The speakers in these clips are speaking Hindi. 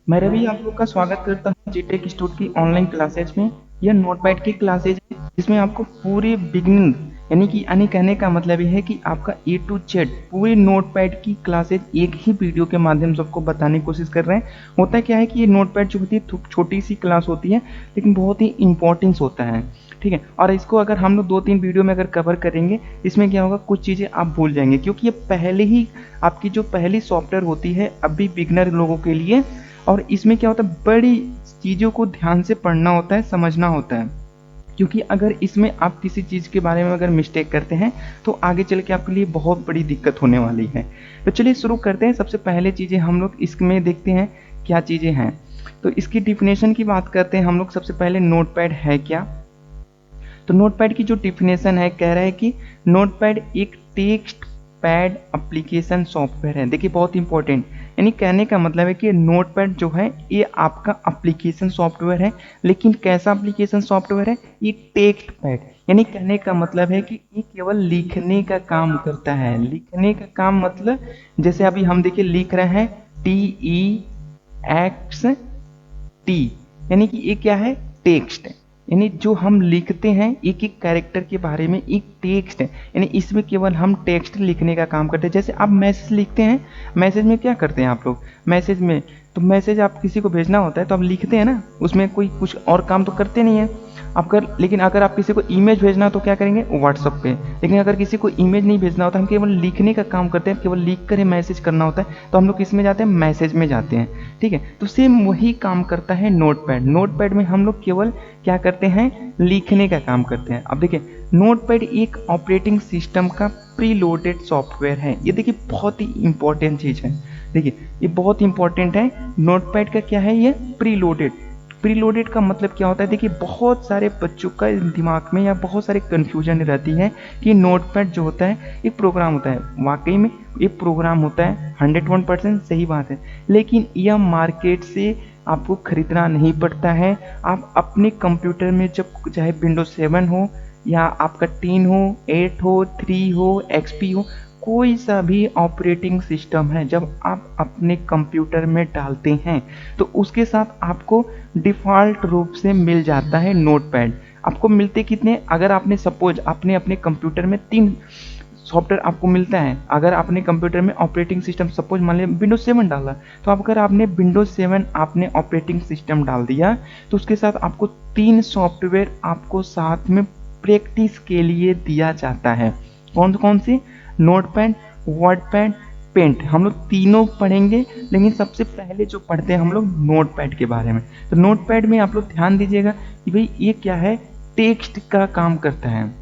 मैं रवि आप लोग का स्वागत करता हूँ जीटेक इंस्टीट्यूट की ऑनलाइन क्लासेज में। यह नोटपैड की क्लासेज है जिसमें आपको पूरी बिगिनिंग यानी कहने का मतलब ये है कि आपका ए टू जेड पूरी नोटपैड की क्लासेज एक ही वीडियो के माध्यम से आपको बताने की कोशिश कर रहे हैं। होता क्या है कि ये नोटपैड जो होती है छोटी सी क्लास होती है लेकिन बहुत ही इंपॉर्टेंस होता है। ठीक है, और इसको अगर हम लोग 2-3 वीडियो में अगर कवर करेंगे, इसमें क्या होगा कुछ चीज़ें आप भूल जाएंगे क्योंकि ये पहले ही आपकी जो पहली सॉफ्टवेयर होती है अभी बिगनर लोगों के लिए। और इसमें क्या होता है बड़ी चीज़ों को ध्यान से पढ़ना होता है, समझना होता है, क्योंकि अगर इसमें आप किसी चीज़ के बारे में अगर मिस्टेक करते हैं तो आगे चल के आपके लिए बहुत बड़ी दिक्कत होने वाली है। तो चलिए शुरू करते हैं। सबसे पहले चीज़ें हम लोग इसमें देखते हैं क्या चीज़ें हैं। तो इसकी डिफिनेशन की बात करते हैं हम लोग। सबसे पहले नोटपैड है क्या। तो नोटपैड की जो डिफिनेशन है कह रहा है कि नोटपैड एक टेक्स्ट पैड एप्लीकेशन सॉफ्टवेयर है। देखिए बहुत इंपॉर्टेंट, यानी कहने का मतलब है कि नोटपैड जो है ये आपका एप्लीकेशन सॉफ्टवेयर है। लेकिन कैसा एप्लीकेशन सॉफ्टवेयर है, ये टेक्स्ट पैड, यानी कहने का मतलब है कि ये केवल लिखने का काम करता है। लिखने का काम मतलब जैसे अभी हम देखिए लिख रहे हैं TEXT, यानी कि ये क्या है टेक्स्ट है। यानी जो हम लिखते हैं एक एक कैरेक्टर के बारे में एक टेक्स्ट है, यानी इसमें केवल हम टेक्स्ट लिखने का काम करते हैं। जैसे आप मैसेज लिखते हैं, मैसेज में क्या करते हैं आप लोग, मैसेज में तो मैसेज आप किसी को भेजना होता है तो आप लिखते हैं ना, उसमें कोई कुछ और काम तो करते नहीं है आप कर। लेकिन अगर आप किसी को इमेज भेजना तो क्या करेंगे व्हाट्सअप पे। लेकिन अगर किसी को इमेज नहीं भेजना होता, हम केवल लिखने का काम करते हैं, केवल लिख कर मैसेज करना होता है, तो हम लोग किस में जाते हैं, मैसेज में जाते हैं। ठीक है, तो सेम वही काम करता है नोटपैड। नोटपैड में हम लोग केवल क्या करते हैं, लिखने का काम करते हैं। अब देखिए नोटपैड एक ऑपरेटिंग सिस्टम का प्रीलोडेड सॉफ्टवेयर है। ये देखिए बहुत ही इंपॉर्टेंट चीज़ है। देखिए ये बहुत इंपॉर्टेंट है। नोटपैड का क्या है, ये प्रीलोडेड। प्रीलोडेड का मतलब क्या होता है, देखिए बहुत सारे बच्चों का दिमाग में या बहुत सारे कन्फ्यूजन रहती है कि नोटपैड जो होता है एक प्रोग्राम होता है। वाकई में एक प्रोग्राम होता है, 101% सही बात है। लेकिन यह मार्केट से आपको खरीदना नहीं पड़ता है। आप अपने कंप्यूटर में जब चाहे विंडोज 7 हो या आपका 10 हो, 8 हो, 3 हो, एक्सपी हो, कोई सा भी ऑपरेटिंग सिस्टम है जब आप अपने कंप्यूटर में डालते हैं तो उसके साथ आपको डिफ़ॉल्ट रूप से मिल जाता है नोटपैड। आपको मिलते कितने, अगर आपने सपोज आपने अपने कंप्यूटर में 3 सॉफ्टवेयर आपको मिलता है। अगर आपने कंप्यूटर में ऑपरेटिंग सिस्टम सपोज मान लिया विंडोज 7 डाला, तो अगर आपने विंडोज 7 आपने ऑपरेटिंग सिस्टम डाल दिया तो उसके साथ आपको 3 सॉफ्टवेयर आपको साथ में प्रैक्टिस के लिए दिया जाता है। कौन कौन सी, नोटपैड, वर्डपैड, पेंट। हम लोग तीनों पढ़ेंगे, लेकिन सबसे पहले जो पढ़ते हैं हम लोग नोटपैड के बारे में। तो नोटपैड में आप लोग ध्यान दीजिएगा कि भाई ये क्या है, टेक्स्ट का काम करता है।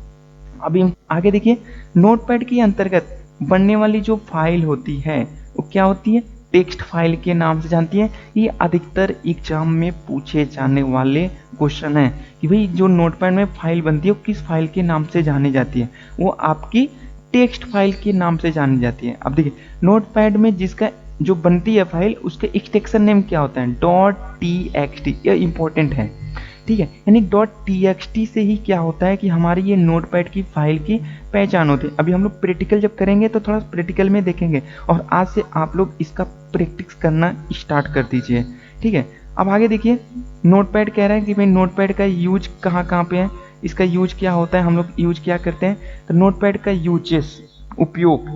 अभी आगे देखिए, नोटपैड के अंतर्गत बनने वाली जो फाइल होती है वो क्या होती है, टेक्स्ट फाइल के नाम से जानती है। ये अधिकतर एग्जाम में पूछे जाने वाले क्वेश्चन है कि भाई जो नोटपैड में फाइल बनती है वो किस फाइल के नाम से जानी जाती है, वो आपकी टेक्स्ट फाइल के नाम से जानी जाती है। अब देखिए नोटपैड में जिसका जो बनती है फाइल उसके एक्सटेंशन नेम क्या होता है, .txt। ये इंपॉर्टेंट है। ठीक है, यानी .txt से ही क्या होता है कि हमारी ये नोटपैड की फाइल की पहचान होती है। अभी हम लोग प्रैक्टिकल जब करेंगे तो थोड़ा प्रैक्टिकल में देखेंगे, और आज से आप लोग इसका प्रैक्टिस करना स्टार्ट कर दीजिए। ठीक है, अब आगे देखिए, नोटपैड कह रहा है कि भाई नोटपैड का यूज कहाँ कहाँ पे है, इसका यूज क्या होता है, हम लोग यूज क्या करते हैं। तो नोटपैड का यूजेस, उपयोग,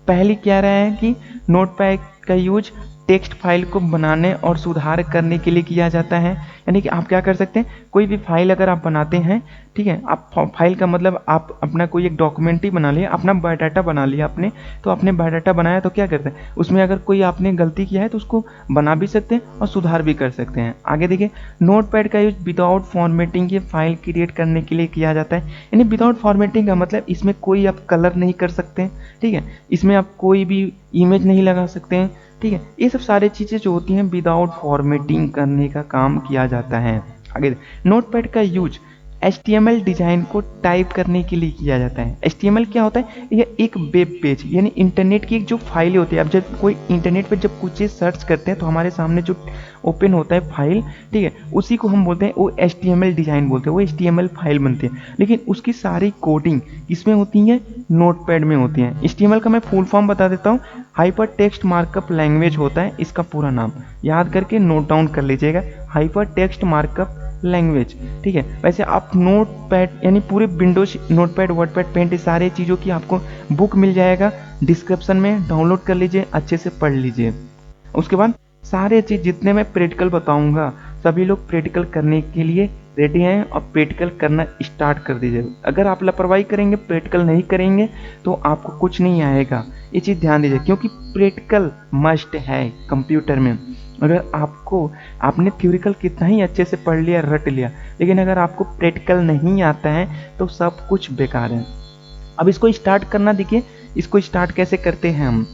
पहली क्या रहा है कि नोटपैड का यूज टेक्स्ट फाइल को बनाने और सुधार करने के लिए किया जाता है। यानी कि आप क्या कर सकते हैं, कोई भी फाइल अगर आप बनाते हैं, ठीक है, आप फाइल का मतलब आप अपना कोई एक डॉक्यूमेंट ही बना लिया, अपना बायोडाटा बना लिया आपने, तो आपने बायोडाटा बनाया तो क्या करते हैं उसमें अगर कोई आपने गलती किया है तो उसको बना भी सकते हैं और सुधार भी कर सकते हैं। आगे देखिए, नोटपैड का यूज विदाउट फॉर्मेटिंग ये फाइल क्रिएट करने के लिए किया जाता है। यानी विदाउट फॉर्मेटिंग का मतलब इसमें कोई आप कलर नहीं कर सकते हैं। ठीक है, इसमें आप कोई भी इमेज नहीं लगा सकते हैं। ठीक है, ये सब सारी चीज़ें जो होती हैं विदाउट फॉर्मेटिंग करने का काम किया जाता है। आगे, नोटपैड का यूज HTML डिजाइन को टाइप करने के लिए किया जाता है। HTML क्या होता है? यह एक वेब पेज यानी इंटरनेट की एक जो फाइलें होती है, अब जब कोई इंटरनेट पर जब कुछ चीज़ सर्च करते हैं तो हमारे सामने जो ओपन होता है फाइल, ठीक है, उसी को हम बोलते हैं वो HTML डिजाइन बोलते हैं, वो HTML फाइल बनती है। लेकिन उसकी सारी कोडिंग किसमें होती है? नोटपैड में होती है। HTML का मैं फुल फॉर्म बता देता हूँ, हाइपर टेक्स्ट मार्कअप लैंग्वेज होता है इसका पूरा नाम, याद करके नोट डाउन कर लीजिएगा, हाइपर टेक्स्ट मार्कअप लैंग्वेज, ठीक है। वैसे आप नोटपैड यानी पूरे विंडोज नोटपैड, वर्डपैड, पेंट, सारे चीज़ों की आपको बुक मिल जाएगा डिस्क्रिप्शन में, डाउनलोड कर लीजिए, अच्छे से पढ़ लीजिए। उसके बाद सारे चीज़ जितने मैं प्रैक्टिकल बताऊंगा सभी लोग प्रैक्टिकल करने के लिए रेडी हैं और प्रैक्टिकल करना स्टार्ट कर दीजिए। अगर आप लापरवाही करेंगे, प्रैक्टिकल नहीं करेंगे तो आपको कुछ नहीं आएगा, ये चीज़ ध्यान दीजिए, क्योंकि प्रैक्टिकल मस्ट है कंप्यूटर में। अगर आपने थ्योरिकल कितना ही अच्छे से पढ़ लिया, रट लिया, लेकिन अगर आपको प्रैक्टिकल नहीं आता है तो सब कुछ बेकार है। अब इसको स्टार्ट करना, देखिए इसको स्टार्ट कैसे करते हैं हम।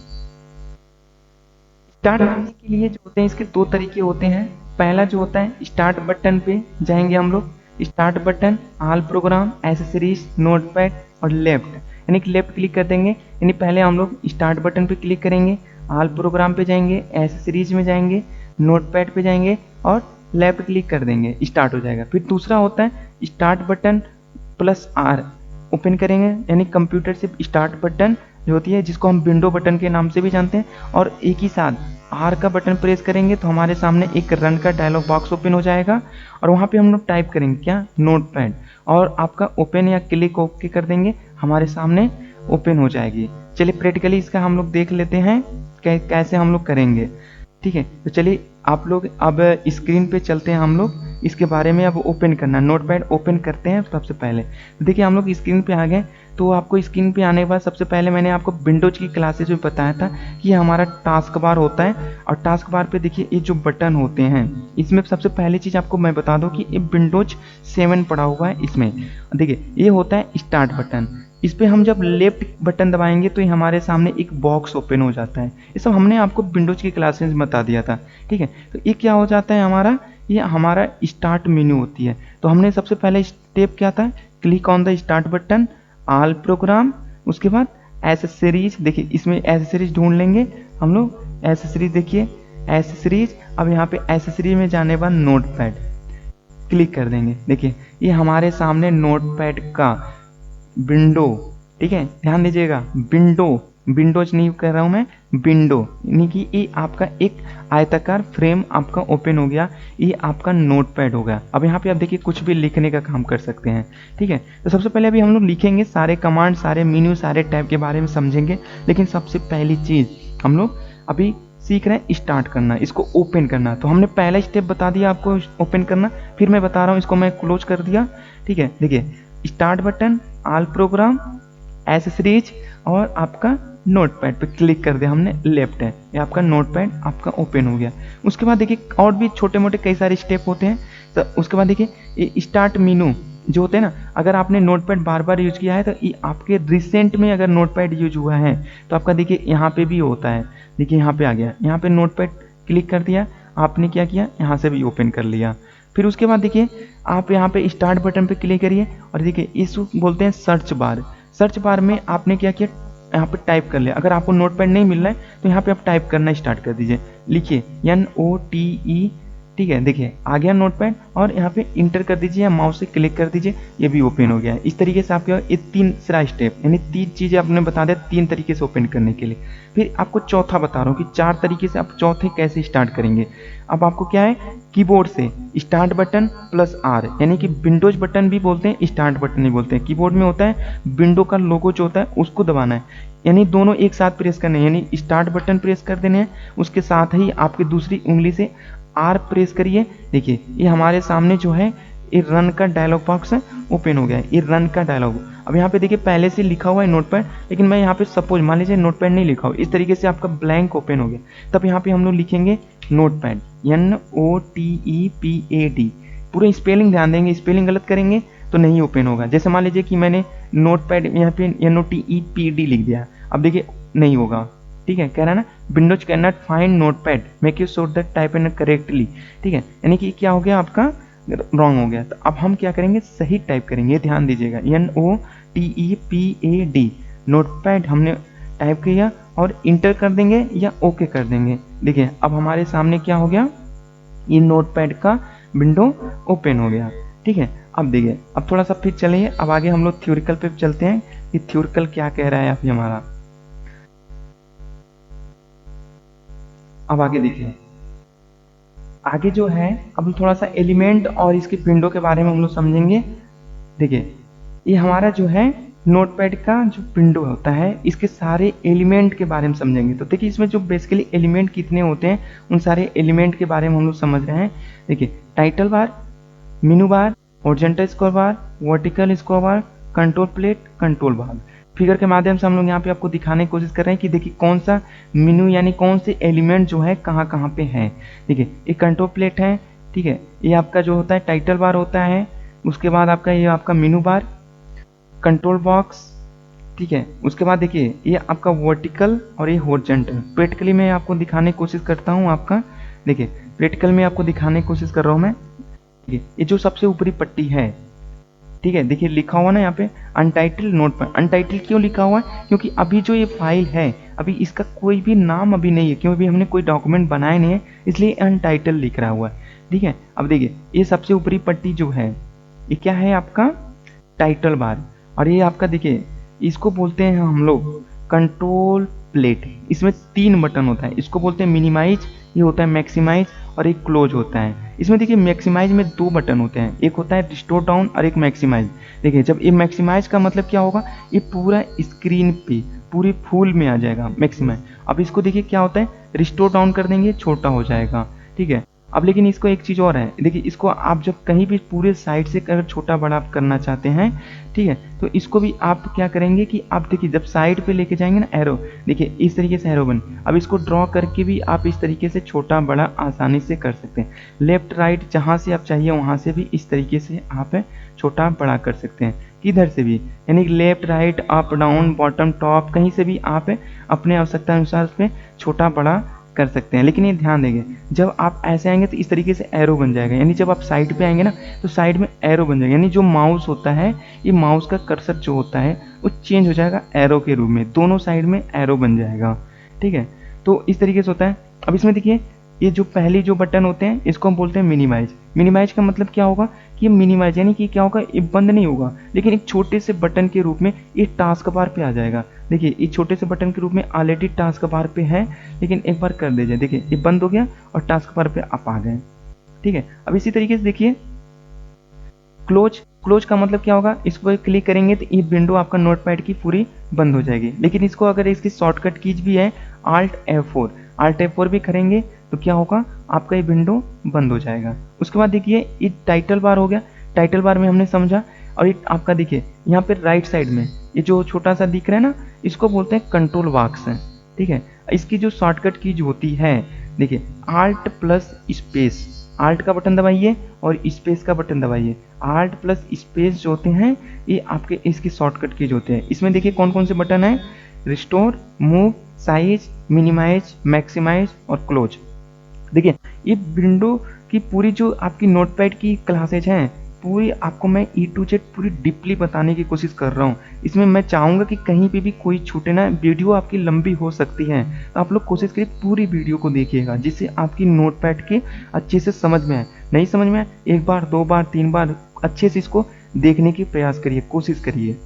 स्टार्ट करने के लिए जो होते हैं इसके दो तरीके होते हैं। पहला जो होता है, स्टार्ट बटन पे जाएंगे हम लोग, start button, all programme, accessories, notepad और लेफ्ट, यानी कि लेफ्ट क्लिक कर देंगे। यानी पहले हम लोग स्टार्ट बटन पे क्लिक करेंगे, ऑल प्रोग्राम पे जाएंगे, एसेसरीज में जाएंगे, नोटपैड पे जाएंगे और लेफ्ट क्लिक कर देंगे, स्टार्ट हो जाएगा। फिर दूसरा होता है start button plus R, open करेंगे, यानी कंप्यूटर से स्टार्ट बटन जो होती है जिसको हम विंडो बटन के नाम से भी जानते हैं, और एक ही साथ आर का बटन प्रेस करेंगे तो हमारे सामने एक रन का डायलॉग बॉक्स ओपन हो जाएगा और वहाँ पे हम लोग टाइप करेंगे क्या? नोटपैड, और आपका ओपन या क्लिक ओके कर देंगे, हमारे सामने ओपन हो जाएगी। चलिए प्रैक्टिकली इसका हम लोग देख लेते हैं कैसे हम लोग करेंगे, ठीक है। तो चलिए आप लोग अब स्क्रीन पे चलते हैं, हम लोग इसके बारे में अब ओपन करना, नोटपैड ओपन करते हैं। सबसे पहले देखिए हम लोग स्क्रीन पे आ गए, तो आपको स्क्रीन पे आने के बाद सबसे पहले मैंने आपको विंडोज की क्लासेज में बताया था कि हमारा टास्क बार होता है, और टास्क बार पे देखिए ये जो बटन होते हैं इसमें सबसे पहली चीज़ आपको मैं बता दूं कि ये विंडोज 7 पड़ा हुआ है, इसमें देखिए ये होता है स्टार्ट बटन। इस पर हम जब लेफ्ट बटन दबाएंगे तो ये हमारे सामने एक बॉक्स ओपन हो जाता है। ये सब हमने आपको विंडोज की क्लासेस में बता दिया था, ठीक है। तो ये क्या हो जाता है हमारा, ये हमारा स्टार्ट मेन्यू होती है। तो हमने सबसे पहले स्टेप क्या था, click on the start button, all programme, उसके बाद एसेसरीज, देखिए इसमें एसेसरीज ढूंढ लेंगे हम लोग, एसेसरीज देखिए एसेसरीज, अब यहाँ पे एसेसरीज में जाने के बाद नोटपैड क्लिक कर देंगे। देखिए ये हमारे सामने नोटपैड का विंडो, ठीक है, ध्यान दीजिएगा, विंडोज नहीं कर रहा हूं मैं, विंडो, यानी कि ये आपका एक आयताकार फ्रेम आपका ओपन हो गया, ये आपका नोटपैड हो गया। अब यहाँ पे आप देखिए कुछ भी लिखने का काम कर सकते हैं, ठीक है। तो सबसे पहले अभी हम लोग लिखेंगे, सारे कमांड, सारे मेन्यू, सारे टैब के बारे में समझेंगे, लेकिन सबसे पहली चीज़ हम लोग अभी सीख रहे हैं स्टार्ट करना, इसको ओपन करना। तो हमने पहला स्टेप बता दिया आपको ओपन करना, फिर मैं बता रहा हूँ, इसको मैं क्लोज कर दिया, ठीक है। देखिए start button, all programme, accessories और आपका नोटपैड पे क्लिक कर दिया हमने, लेफ्ट है, ये आपका नोटपैड आपका ओपन हो गया। उसके बाद देखिए और भी छोटे मोटे कई सारे स्टेप होते हैं। तो उसके बाद देखिए ये स्टार्ट मेनू जो होते हैं ना, अगर आपने नोटपैड बार बार यूज किया है तो ये आपके रिसेंट में अगर नोटपैड यूज हुआ है तो आपका देखिए यहाँ पे भी होता है, देखिए यहाँ पे आ गया, यहाँ पे नोटपैड क्लिक कर दिया आपने, क्या किया यहाँ से भी ओपन कर लिया। फिर उसके बाद देखिए आप यहाँ पे स्टार्ट बटन पे क्लिक करिए और देखिए इसको बोलते हैं सर्च बार। सर्च बार में आपने क्या किया, यहाँ पे टाइप कर लिया, अगर आपको नोटपैड नहीं मिल रहा है तो यहाँ पे आप टाइप करना स्टार्ट कर दीजिए, लिखिए NOTE, ठीक है। देखिए आ गया नोटपैड और यहाँ पे इंटर कर दीजिए या माउस से क्लिक कर दीजिए, ये भी ओपन हो गया है। इस तरीके से आपके ये तीसरा स्टेप, यानी 3 चीज़ें आपने बता दिया 3 तरीके से ओपन करने के लिए। फिर आपको चौथा बता रहा हूँ कि 4 तरीके से आप चौथे कैसे स्टार्ट करेंगे। अब आपको क्या है, कीबोर्ड से स्टार्ट बटन प्लस R, यानी कि विंडोज बटन भी बोलते हैं, स्टार्ट बटन नहीं बोलते हैं। कीबोर्ड में होता है विंडो का लोगो जो होता है उसको दबाना है, यानी दोनों एक साथ प्रेस करने हैं, यानी स्टार्ट बटन प्रेस कर देने हैं, उसके साथ ही आपकी दूसरी उंगली से R प्रेस करिए। देखिए ये हमारे सामने जो है ये रन का डायलॉग बॉक्स है, ओपन हो गया है, ये रन का डायलॉग। अब यहाँ पे देखिए पहले से लिखा हुआ है नोटपैड, लेकिन मैं यहाँ पे सपोज मान लीजिए नोटपैड नहीं लिखा हो, इस तरीके से आपका ब्लैंक ओपन हो गया, तब यहाँ पे हम लोग लिखेंगे नोटपैड, NOTEPAD, पूरे स्पेलिंग ध्यान देंगे, स्पेलिंग गलत करेंगे तो नहीं ओपन होगा। जैसे मान लीजिए कि मैंने नोटपैड यहाँ पे NOTEPD लिख दिया, अब देखिए नहीं होगा, ठीक है, कह रहा है ना Windows can not find notepad, make you sure that type in correctly, ठीक है। यानी कि क्या हो गया आपका रॉन्ग हो गया। तो अब हम क्या करेंगे, सही टाइप करेंगे, ध्यान दीजिएगा, NOTEPAD नोटपैड हमने टाइप किया और इंटर कर देंगे या ओके कर देंगे। देखिए अब हमारे सामने क्या हो गया, ये नोटपैड का विंडो ओपन हो गया। ठीक है, अब देखिए, अब थोड़ा सा फिर चलिए, अब आगे हम लोग थ्योरिकल पे चलते हैं कि थ्योरिकल क्या कह रहा है अभी हमारा। अब आगे देखिए, आगे जो है अब हम थोड़ा सा एलिमेंट और इसके विंडो के बारे में हम लोग समझेंगे। देखिए ये हमारा जो है नोटपैड का जो विंडो होता है, इसके सारे एलिमेंट के बारे में समझेंगे। तो देखिए इसमें जो बेसिकली एलिमेंट कितने होते हैं, उन सारे एलिमेंट के बारे में हम लोग समझ रहे हैं। देखिए title bar, menu bar, horizontal scroll bar, vertical scroll bar, control plate, control bar. Figure के माध्यम से हम लोग यहाँ पे आपको दिखाने की कोशिश कर रहे हैं कि देखिए कौन सा मेनू यानी कौन से एलिमेंट जो है कहाँ कहाँ पे है। देखिए ये कंट्रोल प्लेट है, ठीक है, ये आपका जो होता है टाइटल बार होता है, उसके बाद आपका ये आपका मेनू बार, कंट्रोल बॉक्स, ठीक है, उसके बाद देखिए ये आपका वर्टिकल और ये हॉरिजॉन्टल। प्रैक्टिकली मैं आपको दिखाने की कोशिश करता हूँ आपका। देखिए प्रैक्टिकल में आपको दिखाने की कोशिश कर रहा हूँ मैं। ये जो सबसे ऊपरी पट्टी है, ठीक है, देखिए लिखा हुआ ना यहाँ पे अनटाइटल नोट पर। अनटाइटल क्यों लिखा हुआ है, क्योंकि अभी जो ये फाइल है अभी इसका कोई भी नाम अभी नहीं है, क्योंकि हमने कोई डॉक्यूमेंट बनाया नहीं है, इसलिए अनटाइटल लिख रहा हुआ है। ठीक है, अब देखिए ये सबसे ऊपरी पट्टी जो है ये क्या है आपका टाइटल बार, और ये आपका देखिए इसको बोलते हैं हम लोग कंट्रोल प्लेट। इसमें 3 बटन होता है, इसको बोलते हैं मिनिमाइज, ये होता है मैक्सिमाइज और एक क्लोज होता है। इसमें देखिए मैक्सिमाइज में 2 बटन होते हैं, एक होता है रिस्टोर डाउन और एक मैक्सिमाइज। देखिए जब ये मैक्सिमाइज का मतलब क्या होगा, ये पूरा स्क्रीन पे पूरी फुल में आ जाएगा मैक्सिमाइज। अब इसको देखिए क्या होता है, रिस्टोर डाउन कर देंगे छोटा हो जाएगा। ठीक है, अब लेकिन इसको एक चीज़ और है, देखिए इसको आप जब कहीं भी पूरे साइड से अगर छोटा बड़ा करना चाहते हैं, ठीक है, तो इसको भी आप क्या करेंगे कि आप देखिए जब साइड पे लेके जाएंगे ना एरो, देखिए इस तरीके से एरो बन, अब इसको ड्रॉ करके भी आप इस तरीके से छोटा बड़ा आसानी से कर सकते हैं। लेफ्ट राइट जहाँ से आप चाहिए वहाँ से भी इस तरीके से आप छोटा बड़ा कर सकते हैं, किधर से भी, यानी left right up down bottom top कहीं से भी आप अपने आवश्यकता अनुसार उस पर छोटा बड़ा कर सकते हैं। लेकिन ये ध्यान देंगे जब आप ऐसे आएंगे तो इस तरीके से एरो बन जाएगा, यानी जब आप साइड पे आएंगे ना तो साइड में एरो बन जाएगा, यानी जो माउस होता है ये माउस का कर्सर जो होता है वो चेंज हो जाएगा एरो के रूप में, दोनों साइड में एरो बन जाएगा। ठीक है, तो इस तरीके से होता है। अब इसमें देखिए ये जो पहली जो बटन होते हैं इसको हम बोलते हैं मिनिमाइज। मिनिमाइज का मतलब क्या होगा कि ये मिनिमाइज यानी कि क्या होगा, ये बंद नहीं होगा, लेकिन एक छोटे से बटन के रूप में ये टास्क बार पे आ जाएगा। देखिए ये छोटे से बटन के रूप में ऑलरेडी टास्क बार पे है, लेकिन एक बार कर दीजिए, देखिए ये बंद हो गया और टास्क बार पे आप आ गए। ठीक है, अब इसी तरीके से देखिए क्लोज। क्लोज का मतलब क्या होगा, इस पर क्लिक करेंगे तो ये विंडो आपका नोटपैड की पूरी बंद हो जाएगी। लेकिन इसको अगर इसकी शॉर्टकट कीज भी है Alt F4 भी करेंगे तो क्या होगा, आपका ये विंडो बंद हो जाएगा। उसके बाद देखिए ये टाइटल बार हो गया, टाइटल बार में हमने समझा। और ये आपका देखिए यहाँ पे राइट साइड में ये जो छोटा सा दिख रहा है ना, इसको बोलते हैं कंट्रोल बॉक्स है। ठीक है, इसकी जो शॉर्टकट कीज होती है, देखिए आल्ट प्लस स्पेस, आल्ट का बटन दबाइए और स्पेस का बटन दबाइए। आल्ट प्लस स्पेस जो होते हैं ये आपके इसकी शॉर्टकट कीज होते हैं। इसमें देखिए कौन कौन से बटन है, restore, move, size, minimize, maximize और क्लोज। देखिए ये विंडो की पूरी जो आपकी नोटपैड की क्लासेज हैं पूरी आपको मैं E to Z पूरी डीपली बताने की कोशिश कर रहा हूँ। इसमें मैं चाहूँगा कि कहीं पे भी कोई छूटे ना, वीडियो आपकी लंबी हो सकती है तो आप लोग कोशिश करिए पूरी वीडियो को देखिएगा, जिससे आपकी नोटपैड के अच्छे से समझ में आए। नहीं समझ में आए, 1 बार 2 बार 3 बार अच्छे से इसको देखने की प्रयास करिए, कोशिश करिए।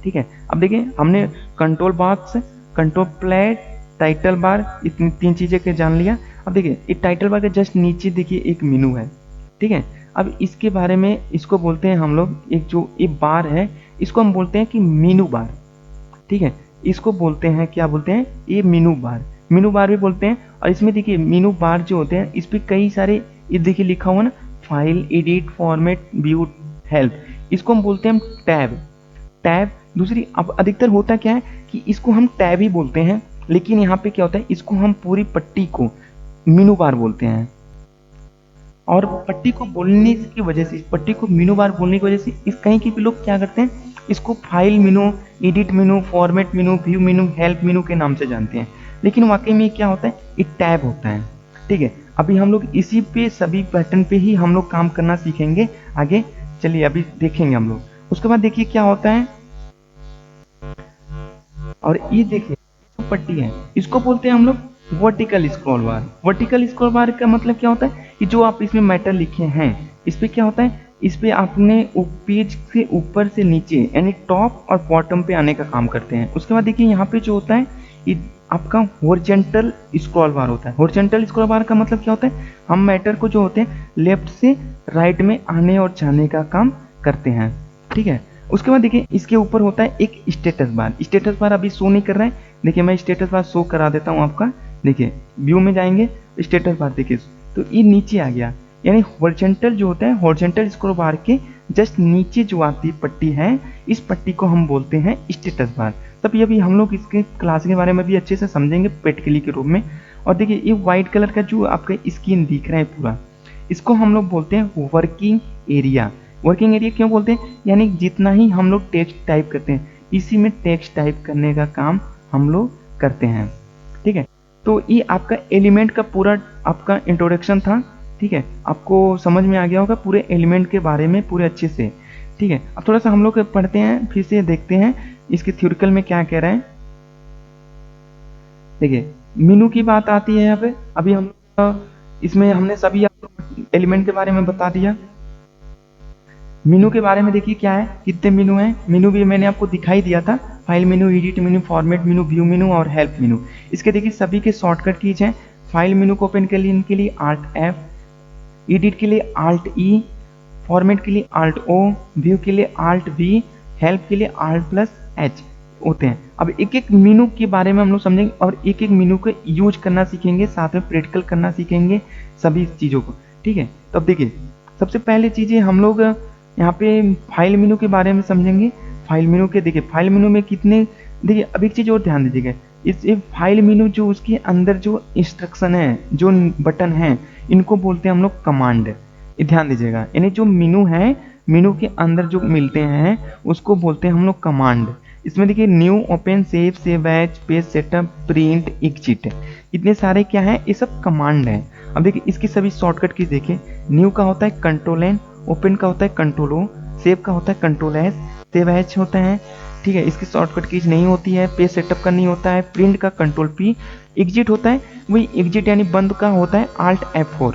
ठीक है, अब देखिए हमने control box, control plate, title bar, इतनी 3 चीज़ें के जान लिया। अब देखिए इस टाइटल बार के जस्ट नीचे देखिए एक मेनू है। ठीक है, अब इसके बारे में इसको बोलते हैं हम लोग, एक जो ये बार है इसको हम बोलते हैं कि मेनू बार। ठीक है, इसको बोलते हैं क्या बोलते हैं, ये मेनू बार भी बोलते हैं। और इसमें देखिए मेनू बार जो होते हैं इस पर कई सारे, ये देखिए लिखा हुआ ना file, edit, format, view, help, इसको हम बोलते हैं टैब। दूसरी अब अधिकतर होता क्या है कि इसको हम टैब ही बोलते हैं, लेकिन यहाँ पे क्या होता है इसको हम पूरी पट्टी को मेनू बार बोलते हैं। और पट्टी को बोलने की वजह से, पट्टी को मेनू बार बोलने की वजह से इस कहीं के भी लोग क्या करते हैं, इसको फाइल मेनू, एडिट मेनू, फॉर्मेट मेनू, व्यू मेनू, हेल्प मेनू के नाम से जानते हैं, लेकिन वाकई में क्या होता है, ये टैब होता है। ठीक है, अभी हम लोग इसी पे सभी पैटर्न पे ही हम लोग काम करना सीखेंगे आगे। चलिए अभी देखेंगे हम लोग। उसके बाद देखिए क्या होता है, और ये देखिए जो पट्टी है इसको बोलते हैं हम लोग vertical scroll bar. Vertical scroll बार का मतलब क्या होता है कि जो आप इसमें मैटर लिखे हैं इस पे क्या होता है, इस पे आपने पेज से ऊपर से नीचे यानी टॉप और बॉटम पे आने का काम करते हैं। उसके बाद देखिए यहाँ पे जो होता है ये आपका हॉरिजॉन्टल स्क्रॉल बार होता है। हॉरिजॉन्टल स्क्रॉल बार का मतलब क्या होता है, हम मैटर को जो होते हैं लेफ्ट से राइट में आने और जाने का काम करते हैं, ठीक है। उसके बाद देखिए इसके ऊपर होता है एक स्टेटस बार। स्टेटस बार अभी शो नहीं कर रहा है, देखिए मैं स्टेटस बार शो करा देता हूँ आपका। देखिए व्यू में जाएंगे, स्टेटस बार देखिए तो ये नीचे आ गया, यानी हॉरिजॉन्टल जो होता है हॉरिजॉन्टल स्क्रॉल बार के जस्ट नीचे जो आती पट्टी है इस पट्टी को हम बोलते हैं स्टेटस बार। तब अभी हम लोग इसके क्लास के बारे में भी अच्छे से समझेंगे प्रैक्टिकली के रूप में। और देखिए ये व्हाइट कलर का जो आपका स्क्रीन दिख रहा है पूरा, इसको हम लोग बोलते हैं वर्किंग एरिया। वर्किंग एरिया क्यों बोलते हैं, यानी जितना ही हम लोग टेक्स्ट टाइप करते हैं इसी में टेक्स्ट टाइप करने का काम हम लोग करते हैं, ठीक है। तो ये आपका एलिमेंट का पूरा आपका इंट्रोडक्शन था, ठीक है। आपको समझ में आ गया होगा पूरे एलिमेंट के बारे में पूरे अच्छे से, ठीक है। अब थोड़ा सा हम लोग पढ़ते हैं, फिर से देखते हैं इसके थ्योरिकल में क्या कह रहे हैं। देखिए मीनू की बात आती है यहाँ पे। अभी हम इसमें हमने सभी एलिमेंट के बारे में बता दिया। मीनू के बारे में देखिए क्या है, कितने मीनू हैं। मीनू भी मैंने आपको दिखाई दिया था, file Meenu, edit Meenu, format Meenu, view Meenu और हेल्प मीनू। इसके देखिए सभी के शॉर्टकट कीज हैं। फाइल मीनू को ओपन के लिए इनके लिए Alt F, एडिट के लिए Alt E, फॉर्मेट के लिए Alt O, व्यू के लिए Alt V, हेल्प के लिए Alt+H होते हैं। अब एक एक मीनू के बारे में हम लोग समझेंगे और एक एक मीनू को यूज करना सीखेंगे, साथ में प्रैक्टिकल करना सीखेंगे सभी चीज़ों को, ठीक है। तो अब देखिए सबसे पहले चीज़ें हम लोग यहाँ पे फाइल मेनू के बारे में समझेंगे। फाइल मेनू के देखिए फाइल मेनू में कितने, देखिए अब एक चीज़ और ध्यान दीजिएगा, इस फाइल मेनू जो उसके अंदर जो इंस्ट्रक्शन है, जो बटन है, इनको बोलते हैं हम लोग कमांड। ये ध्यान दीजिएगा, यानी जो मेनू है, मेनू के अंदर जो मिलते हैं उसको बोलते हैं हम लोग कमांड। इसमें देखिए new, open, save as, page setup, print, exit, इतने सारे क्या है, ये सब कमांड है। अब देखिए इसकी सभी शॉर्टकट की देखिए, न्यू का होता है Ctrl+N, ओपन का होता है Ctrl+O, सेव का होता है Ctrl+S, सेव एज होता है, ठीक है। इसकी शॉर्टकट कीज नहीं होती है। पेज सेटअप का नहीं होता है, प्रिंट का Ctrl+P, एग्जिट होता है वही एग्जिट यानी बंद का होता है Alt F4,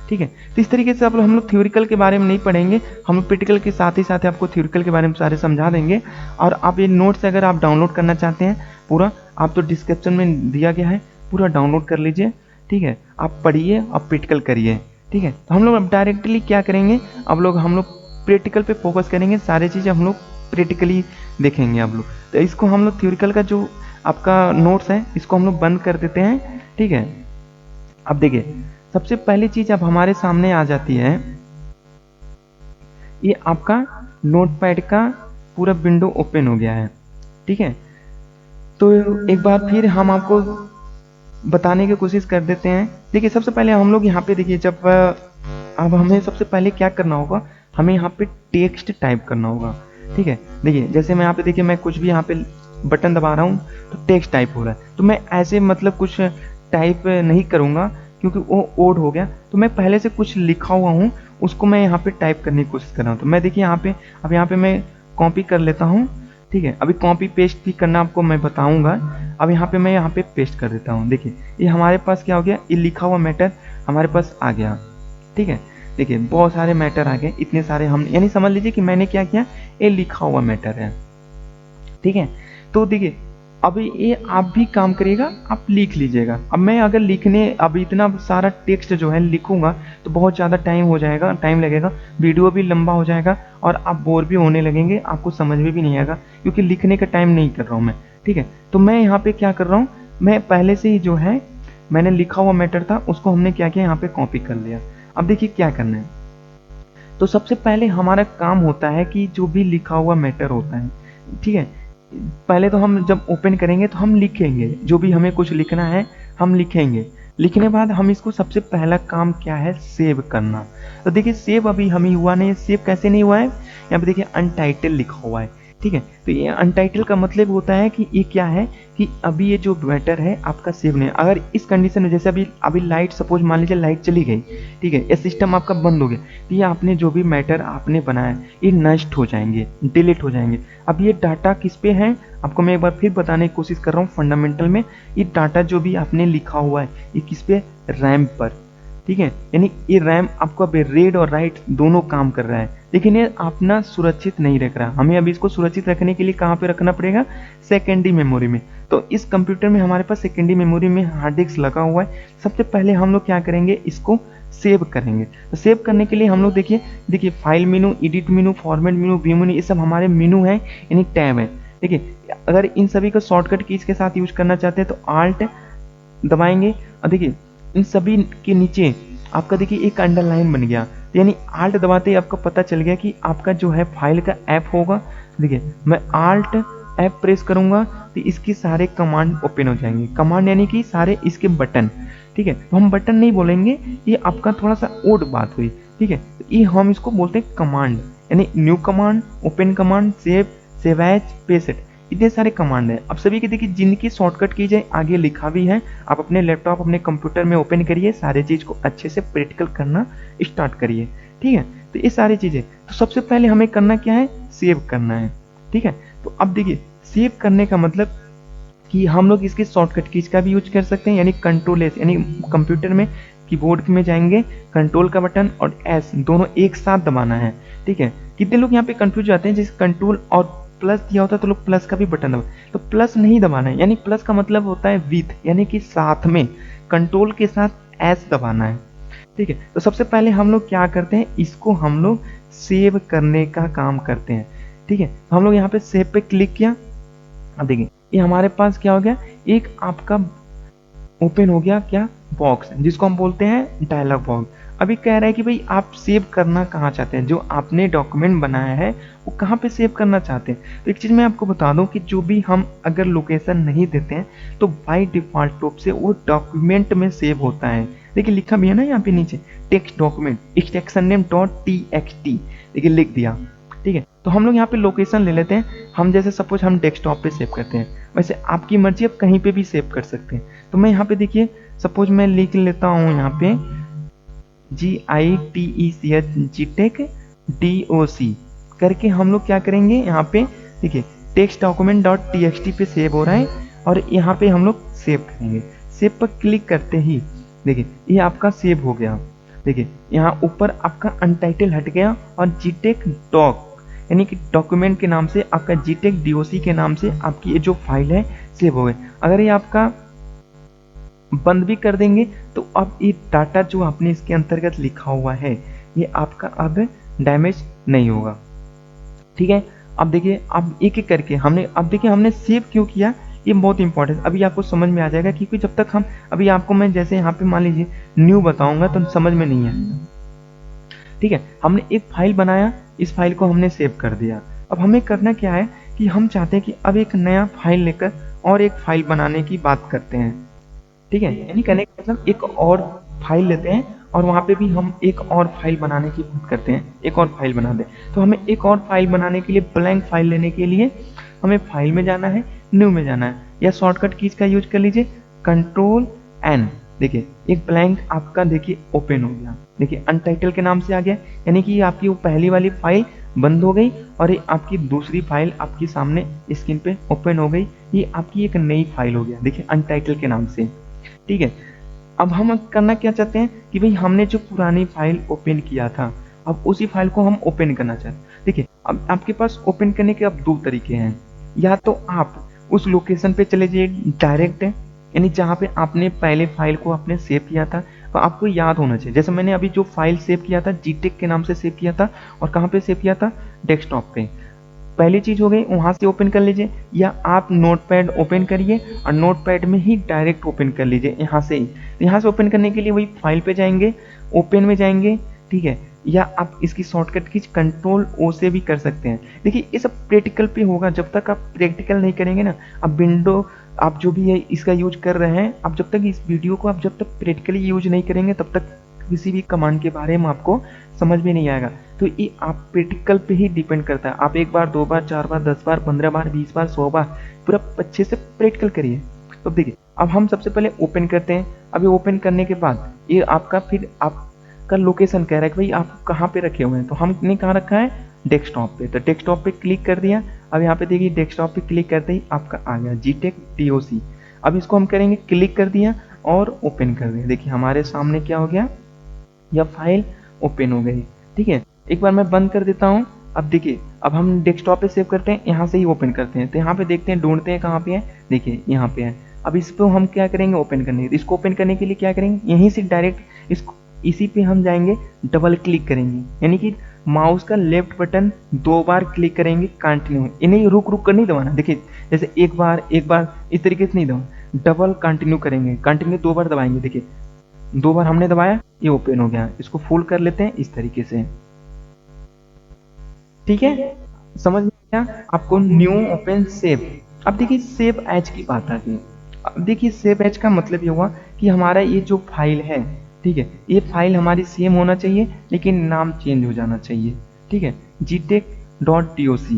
ठीक है। तो इस तरीके से हम लोग थ्योरिकल के बारे में नहीं पढ़ेंगे, हम लोग प्रैक्टिकल के साथ ही साथ आपको थ्योरिकल के बारे में सारे समझा देंगे। और आप ये नोट्स अगर आप डाउनलोड करना चाहते हैं पूरा, आप तो डिस्क्रिप्शन में दिया गया है, पूरा डाउनलोड कर लीजिए, ठीक है। आप पढ़िए और प्रैक्टिकल करिए, ठीक है। तो हम लोग अब डायरेक्टली क्या करेंगे, हम लोग प्रैक्टिकल पे फोकस करेंगे, सारी चीज़ें हम लोग प्रैक्टिकली देखेंगे आप लोग। तो इसको हम लोग थ्योरिकल का जो आपका नोट्स है इसको हम लोग बंद कर देते हैं, ठीक है। अब देखिए सबसे पहली चीज अब हमारे सामने आ जाती है, ये आपका नोटपैड का पूरा विंडो ओपन हो गया है, ठीक है। तो एक बार फिर हम आपको बताने की कोशिश कर देते हैं। देखिए सबसे पहले हम लोग यहाँ पे देखिए, जब अब हमें सबसे पहले क्या करना होगा, हमें यहाँ पे टेक्स्ट टाइप करना होगा, ठीक है। देखिए जैसे मैं यहाँ पे देखिए मैं कुछ भी यहाँ पे बटन दबा रहा हूँ तो टेक्स्ट टाइप हो रहा है। तो मैं ऐसे मतलब कुछ टाइप नहीं करूँगा क्योंकि वो ओड हो गया, तो मैं पहले से कुछ लिखा हुआ हूँ उसको मैं यहाँ पे टाइप करने की कोशिश कर रहा हूँ। तो मैं देखिए यहाँ पे अब यहाँ पे मैं कॉपी कर लेता हूँ, ठीक है। अभी कॉपी पेस्ट भी करना आपको मैं बताऊंगा। अब यहाँ पे मैं यहाँ पे पेस्ट कर देता हूँ। देखिए ये हमारे पास क्या हो गया, ये लिखा हुआ मैटर हमारे पास आ गया, ठीक है। देखिए बहुत सारे मैटर आ गए, इतने सारे हम, यानी समझ लीजिए कि मैंने क्या किया, ये लिखा हुआ मैटर है, ठीक है। तो देखिए अब ये आप भी काम करिएगा, आप लिख लीजिएगा। अब मैं अगर लिखने अब इतना सारा टेक्स्ट जो है लिखूंगा तो बहुत ज़्यादा टाइम हो जाएगा, टाइम लगेगा, वीडियो भी लंबा हो जाएगा और आप बोर भी होने लगेंगे, आपको समझ में भी नहीं आएगा क्योंकि लिखने का टाइम नहीं कर रहा हूँ मैं, ठीक है। तो मैं यहाँ पे क्या कर रहा हूँ, मैं पहले से ही जो है मैंने लिखा हुआ मैटर था उसको हमने क्या किया, यहाँ पे कॉपी कर लिया। अब देखिए क्या करना है, तो सबसे पहले हमारा काम होता है कि जो भी लिखा हुआ मैटर होता है, ठीक है, पहले तो हम जब ओपन करेंगे तो हम लिखेंगे, जो भी हमें कुछ लिखना है हम लिखेंगे। लिखने बाद हम इसको सबसे पहला काम क्या है, सेव करना। तो देखिए सेव अभी हमें हुआ नहीं, सेव कैसे नहीं हुआ है, यहाँ पे देखिए अनटाइटल लिखा हुआ है, ठीक है। तो ये अनटाइटल का मतलब होता है कि ये क्या है कि अभी ये जो मैटर है आपका सेव नहीं है। अगर इस कंडीशन में जैसे अभी लाइट, सपोज मान लीजिए लाइट चली गई, ठीक है, ये सिस्टम आपका बंद हो गया, तो ये आपने जो भी मैटर आपने बनाया ये नष्ट हो जाएंगे, डिलीट हो जाएंगे। अब ये डाटा किस पे है, आपको मैं एक बार फिर बताने की कोशिश कर रहा हूँ फंडामेंटल में। ये डाटा जो भी आपने लिखा हुआ है ये किस पे, रैम पर, ठीक है। यानी ये रैम आपको अभी रीड और राइट दोनों काम कर रहा है, लेकिन ये अपना सुरक्षित नहीं रख रहा। हमें अभी इसको सुरक्षित रखने के लिए कहाँ पे रखना पड़ेगा, सेकेंडरी मेमोरी में। तो इस कंप्यूटर में हमारे पास सेकेंडरी मेमोरी में हार्ड डिस्क लगा हुआ है। सबसे पहले हम लोग क्या करेंगे, इसको सेव करेंगे। तो सेव करने के लिए हम लोग देखिए फाइल मेनू, एडिट मेनू, फॉर्मेट मेनू, व्यू मेनू, ये सब हमारे मेनू है, यानी टैब है। देखिए अगर इन सभी को शॉर्टकट कीज के साथ यूज करना चाहते हैं तो आल्ट दबाएंगे, और देखिए इन सभी के नीचे आपका देखिए एक अंडरलाइन बन गया, यानी आल्ट दबाते ही आपको पता चल गया कि आपका जो है फाइल का ऐप होगा। देखिए मैं आल्ट ऐप प्रेस करूंगा तो इसके सारे कमांड ओपन हो जाएंगे। कमांड यानी कि सारे इसके बटन, ठीक है। तो हम बटन नहीं बोलेंगे, ये आपका थोड़ा सा ओड बात हुई, ठीक है। तो ये हम इसको बोलते हैं कमांड, यानी new command, open command, save as, paste, इतने सारे कमांड है। अब सभी के देखिए जिनकी शॉर्टकट की जाए आगे लिखा भी है, आप अपने लैपटॉप अपने कंप्यूटर में ओपन करिए, सारे चीज को अच्छे से प्रैक्टिकल करना स्टार्ट करिए, ठीक है। तो ये सारी चीजें, तो सबसे पहले हमें करना क्या है, सेव करना है, ठीक है। तो अब देखिए सेव करने का मतलब कि हम लोग इसके शॉर्टकट कीज का भी यूज कर सकते हैं, यानी कंट्रोल एस, यानी कंप्यूटर में कीबोर्ड में जाएंगे, कंट्रोल का बटन और एस दोनों एक साथ दबाना है, ठीक है। कितने लोग यहाँ पे कंफ्यूज जाते हैं, जैसे कंट्रोल और प्लस दिया होता है तो लोग प्लस का भी बटन दबा, तो प्लस नहीं दबाना है, यानी प्लस का मतलब होता है विथ, यानी कि साथ में, कंट्रोल के साथ एस दबाना है, ठीक है। तो सबसे पहले हम लोग क्या करते हैं, इसको हम लोग सेव करने का काम करते हैं, ठीक है। तो हम लोग यहाँ पे सेव पे क्लिक किया, अब देखिए ये हमारे पास क्या हो गया, एक आपका ओपन हो गया क्या, बॉक्स, जिसको हम बोलते हैं डायलॉग बॉक्स। अभी कह रहा है कि भाई आप सेव करना कहाँ चाहते हैं, जो आपने डॉक्यूमेंट बनाया है वो कहाँ पे सेव करना चाहते हैं। तो एक चीज़ मैं आपको बता दूं कि जो भी हम अगर लोकेशन नहीं देते हैं तो बाय डिफॉल्ट रूप से वो डॉक्यूमेंट में सेव होता है। देखिए लिखा भी है ना यहाँ पे नीचे, text document extension name .txt, देखिए लिख दिया, ठीक है। तो हम लोग यहाँ पे लोकेशन ले लेते हैं, हम जैसे सपोज हम डेस्कटॉप पे सेव करते हैं, वैसे आपकी मर्जी, आप कहीं पे भी सेव कर सकते हैं। तो मैं यहाँ पे देखिए सपोज मैं लिख लेता हूँ यहाँ पे GITECH GTEC DOC करके हम लोग क्या करेंगे, यहाँ पे देखिए टेक्स्ट डॉक्यूमेंट .txt पे सेव हो रहा है, और यहाँ पे हम लोग सेव करेंगे। सेव पर क्लिक करते ही देखिए ये आपका सेव हो गया। देखिए यहाँ ऊपर आपका अनटाइटल हट गया और GTEC डॉक, यानी कि डॉक्यूमेंट के नाम से आपका GTEC DOC के नाम से आपकी ये जो फाइल है सेव हो गई। अगर ये आपका बंद भी कर देंगे तो अब ये डाटा जो आपने इसके अंतर्गत लिखा हुआ है ये आपका अब डैमेज नहीं होगा, ठीक है। अब देखिए अब एक एक करके हमने सेव क्यों किया, ये बहुत इंपॉर्टेंट अभी आपको समझ में आ जाएगा, क्योंकि जब तक हम अभी आपको मैं जैसे यहाँ पे मान लीजिए न्यू बताऊंगा तो समझ में नहीं आएगा, ठीक है। हमने एक फाइल बनाया, इस फाइल को हमने सेव कर दिया। अब हमें करना क्या है कि हम चाहते हैं कि अब एक नया फाइल लेकर और एक फाइल बनाने की बात करते हैं, ठीक है। यानी कहने का मतलब एक और फाइल लेते हैं और वहाँ पे भी हम एक और फाइल बनाने की बात करते हैं, एक और फाइल बना दें। तो हमें एक और फाइल बनाने के लिए, ब्लैंक फाइल लेने के लिए हमें फाइल में जाना है, न्यू में जाना है, या शॉर्टकट कीज का यूज कर लीजिए कंट्रोल N। देखिए एक ब्लैंक आपका देखिए ओपन हो गया, देखिए अनटाइटल के नाम से आ गया, यानी कि आपकी वो पहली वाली फाइल बंद हो गई और ये आपकी दूसरी फाइल आपकी सामने स्क्रीन पे ओपन हो गई। ये आपकी एक नई फाइल हो गया, देखिए अनटाइटल के नाम से, ठीक है। अब हम करना क्या चाहते हैं कि भाई हमने जो पुरानी फाइल ओपन किया था अब उसी फाइल को हम ओपन करना चाहते हैं। देखिए अब आपके पास ओपन करने के अब दो तरीके हैं, या तो आप उस लोकेशन पे चले जाइए डायरेक्ट, यानी जहाँ पे आपने पहले फाइल को आपने सेव किया था, तो आपको याद होना चाहिए। जैसे मैंने अभी जो फाइल सेव किया था GTEC के नाम से सेव किया था, और कहाँ पे सेव किया था, डेस्कटॉप पे। पहली चीज हो गई, वहां से ओपन कर लीजिए, या आप नोटपैड ओपन करिए और नोटपैड में ही डायरेक्ट ओपन कर लीजिए यहाँ से ही। तो यहाँ से ओपन करने के लिए वही फाइल पे जाएंगे, ओपन में जाएंगे, ठीक है, या आप इसकी शॉर्टकट की कंट्रोल O से भी कर सकते हैं। देखिए ये सब प्रैक्टिकल पे होगा, जब तक आप प्रैक्टिकल नहीं करेंगे ना, अब विंडो आप जो भी है इसका यूज कर रहे हैं, आप जब तक इस वीडियो को आप जब तक प्रैक्टिकली यूज नहीं करेंगे तब तक किसी भी कमांड के बारे में आपको समझ में नहीं आएगा। तो ये आप प्रैक्टिकल पे ही डिपेंड करता है। आप 1 बार 2 बार 4 बार 10 बार 15 बार 20 बार 100 बार पूरा अच्छे से प्रैक्टिकल करिए। तो देखिए अब हम सबसे पहले ओपन करते हैं। अभी ओपन करने के बाद ये आपका फिर आपका लोकेशन कह रहा है कि भाई आप कहाँ पे रखे हुए हैं, तो हमने कहाँ रखा है, डेस्कटॉप पे। तो डेस्कटॉप पे क्लिक कर दिया। अब यहाँ पे देखिए डेस्कटॉप पे क्लिक करते ही आपका आ गया GTech DOC। अब इसको हम करेंगे, क्लिक कर दिया और ओपन कर दिया। देखिए हमारे सामने क्या हो गया, यह फाइल ओपन हो गई। ठीक है, एक बार मैं बंद कर देता हूँ। अब देखिए अब हम डेस्कटॉप पे सेव करते हैं, यहाँ से ही ओपन करते हैं। तो यहाँ पे देखते हैं, ढूंढते हैं कहाँ पे है, देखिए यहाँ पे है। अब इस पर हम क्या करेंगे, ओपन करने, इसको ओपन करने के लिए क्या करेंगे, यहीं से डायरेक्ट इसको इसी पे हम जाएंगे, डबल क्लिक करेंगे, यानी कि माउस का लेफ्ट बटन 2 बार क्लिक करेंगे कंटिन्यू। इन्हें रुक रुक कर नहीं दबाना, देखिए जैसे एक बार इस तरीके से नहीं दबाना, डबल कंटिन्यू करेंगे, कंटिन्यू 2 बार दबाएंगे। देखिए 2 बार हमने दबाया, ये ओपन हो गया। इसको फुल कर लेते हैं इस तरीके से। ठीक है, समझ में आया आपको, न्यू ओपन सेव। अब देखिए सेव एज की बात आ गई। अब देखिए सेव एज का मतलब ये हुआ कि हमारा ये जो फाइल है, ठीक है, ये फाइल हमारी सेम होना चाहिए लेकिन नाम चेंज हो जाना चाहिए। ठीक है, gtech.doc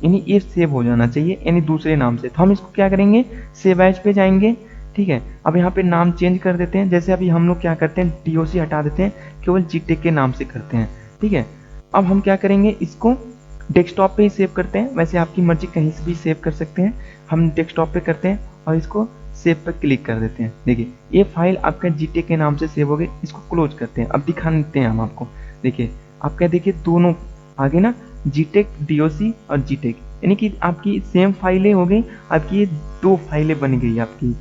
यानी ये सेव हो जाना चाहिए, यानी दूसरे नाम से। तो हम इसको क्या करेंगे, सेव एज पे जाएंगे। ठीक है, अब यहाँ पे नाम चेंज कर देते हैं। जैसे अभी हम लोग क्या करते हैं, DOC हटा देते हैं, केवल GTech के नाम से करते हैं। ठीक है, अब हम क्या करेंगे, इसको डेस्कटॉप पे ही सेव करते हैं। वैसे आपकी मर्जी कहीं से भी सेव कर सकते हैं, हम डेस्कटॉप पे करते हैं और इसको सेव पर क्लिक कर देते हैं। देखिए ये फाइल आपका GTech के नाम से सेव हो गई। इसको क्लोज करते हैं। अब दिखा देते हैं हम आपको, देखिए आपका देखिए दोनों आगे ना, GTech DOC और GTech, यानी कि आपकी सेम फाइलें हो गई। आपकी ये 2 फाइलें बन गई आपकी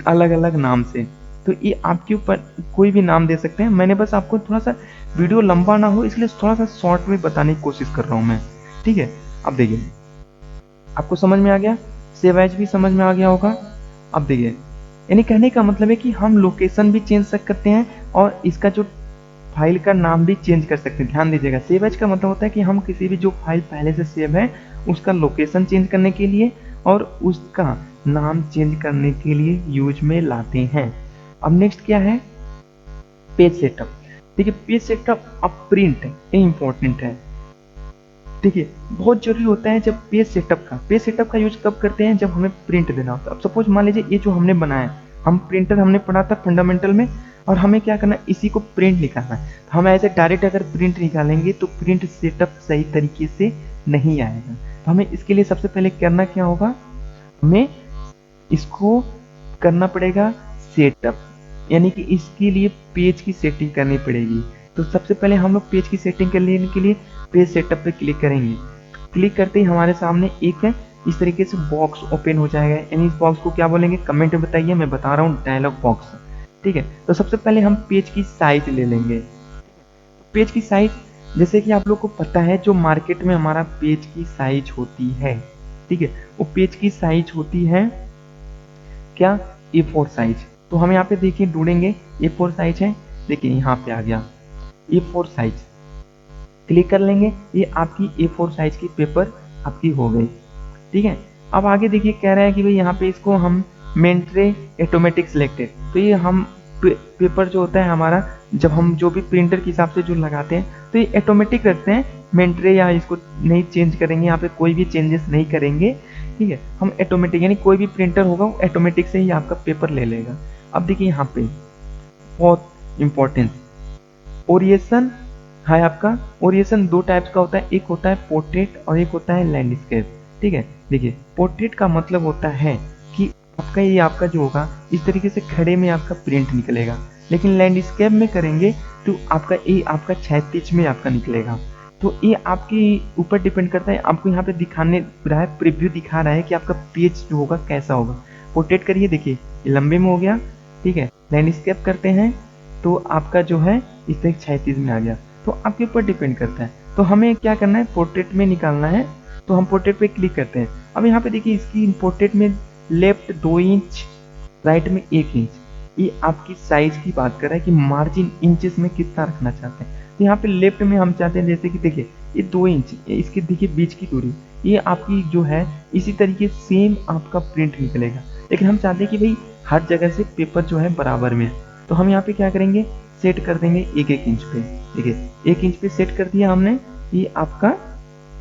अलग अलग नाम से। तो ये आपके ऊपर कोई भी नाम दे सकते हैं। मैंने बस आपको थोड़ा सा वीडियो लंबा ना हो इसलिए थोड़ा सा शॉर्ट में बताने की कोशिश कर रहा हूँ मैं। ठीक है, अब देखिए आपको समझ में आ गया, सेव एज भी समझ में आ गया होगा। अब देखिए यानी कहने का मतलब है कि हम लोकेशन भी चेंज करते हैं और इसका जो फाइल का नाम भी चेंज कर सकते हैं। ध्यान दीजिएगा, सेव एज का मतलब होता है कि हम किसी भी जो फाइल पहले से सेव है उसका लोकेशन चेंज करने के लिए और उसका नाम चेंज करने के लिए यूज में लाते हैं। अब नेक्स्ट क्या है, पेज सेटअप। देखिए पेज सेटअप अब प्रिंट है, ये इंपॉर्टेंट है। देखिए बहुत जरूरी होता है जब पेज सेटअप का यूज कब करते हैं, जब हमें प्रिंट देना होता है। अब सपोज मान लीजिए ये जो हमने बनाया, हम प्रिंटर हमने पढ़ा था फंडामेंटल में, और हमें क्या करना है, इसी को प्रिंट निकालना है। तो हम ऐसे डायरेक्ट अगर प्रिंट निकालेंगे तो प्रिंट सेटअप सही तरीके से नहीं आएगा। तो हमें इसके लिए सबसे पहले करना क्या होगा, हमें इसको करना पड़ेगा सेटअप, यानी कि इसके लिए पेज की सेटिंग करनी पड़ेगी। तो सबसे पहले हम लोग पेज की सेटिंग करने के लिए पेज सेटअप पे क्लिक करेंगे। क्लिक करते ही हमारे सामने एक इस तरीके से बॉक्स ओपन हो जाएगा, यानी इस बॉक्स को क्या बोलेंगे, कमेंट में बताइए, मैं बता रहा हूँ, डायलॉग बॉक्स। ठीक है, तो सबसे पहले हम पेज की साइज ले लेंगे। पेज की साइज जैसे कि आप लोग को पता है, जो मार्केट में हमारा पेज की साइज होती है, ठीक है, वो पेज की साइज होती है क्या, A4 साइज। तो हम यहाँ पे देखिए ढूंढेंगे, A4 साइज है, देखिए यहाँ पे आ गया A4 साइज, क्लिक कर लेंगे, ये आपकी A4 साइज की पेपर आपकी हो गई। ठीक है, अब आगे देखिए कह रहा है कि भाई यहाँ पे इसको हम मेंट्रे ऑटोमेटिक सिलेक्टेड, तो ये हम पेपर जो होता है हमारा, जब हम जो भी प्रिंटर के हिसाब से जो लगाते हैं तो ये ऑटोमेटिक रखते हैं मेंट्रे, या इसको नहीं चेंज करेंगे, यहाँ पे कोई भी चेंजेस नहीं करेंगे। ठीक है, हम ऑटोमेटिक, यानी कोई भी प्रिंटर होगा वो ऑटोमेटिक से ही आपका पेपर ले लेगा। अब देखिए यहाँ पे बहुत इंपॉर्टेंट ओरिएशन है आपका। ओरिएशन 2 टाइप्स का होता है, एक होता है पोर्ट्रेट और एक होता है लैंडस्केप। ठीक है, देखिए पोर्ट्रेट का मतलब होता है कि आपका ये आपका जो होगा इस तरीके से खड़े में आपका प्रिंट निकलेगा, लेकिन लैंडस्केप में करेंगे तो आपका ये आपका क्षैतिज में आपका निकलेगा। तो ये आपके ऊपर डिपेंड करता है, आपको यहाँ पे दिखाने रहा है, प्रीव्यू दिखा रहा है कि आपका पेज जो होगा कैसा होगा। पोर्ट्रेट करिए, देखिए ये लंबे में हो गया। ठीक है, लैंडस्केप करते हैं तो आपका जो है इस तरह क्षैतिज में आ गया। तो आपके ऊपर डिपेंड करता है। तो हमें क्या करना है, पोर्ट्रेट में निकालना है, तो हम पोर्ट्रेट पे क्लिक करते हैं। अब यहाँ पे देखिए इसकी पोर्ट्रेट में लेफ्ट 2 इंच, राइट में 1 इंच, ये आपकी साइज की बात कर रहा है कि मार्जिन इंचेस में कितना रखना चाहते हैं। तो यहाँ पे लेफ्ट में हम चाहते हैं जैसे कि देखिए ये 2 इंच, इसकी देखिए बीच की दूरी, ये आपकी जो है इसी तरीके सेम आपका प्रिंट निकलेगा। लेकिन हम चाहते हैं कि भाई हर जगह से पेपर जो है बराबर में, तो हम यहाँ पे क्या करेंगे, सेट कर देंगे 1-1 इंच पे। देखिए 1 इंच पे सेट कर दिया हमने। ये आपका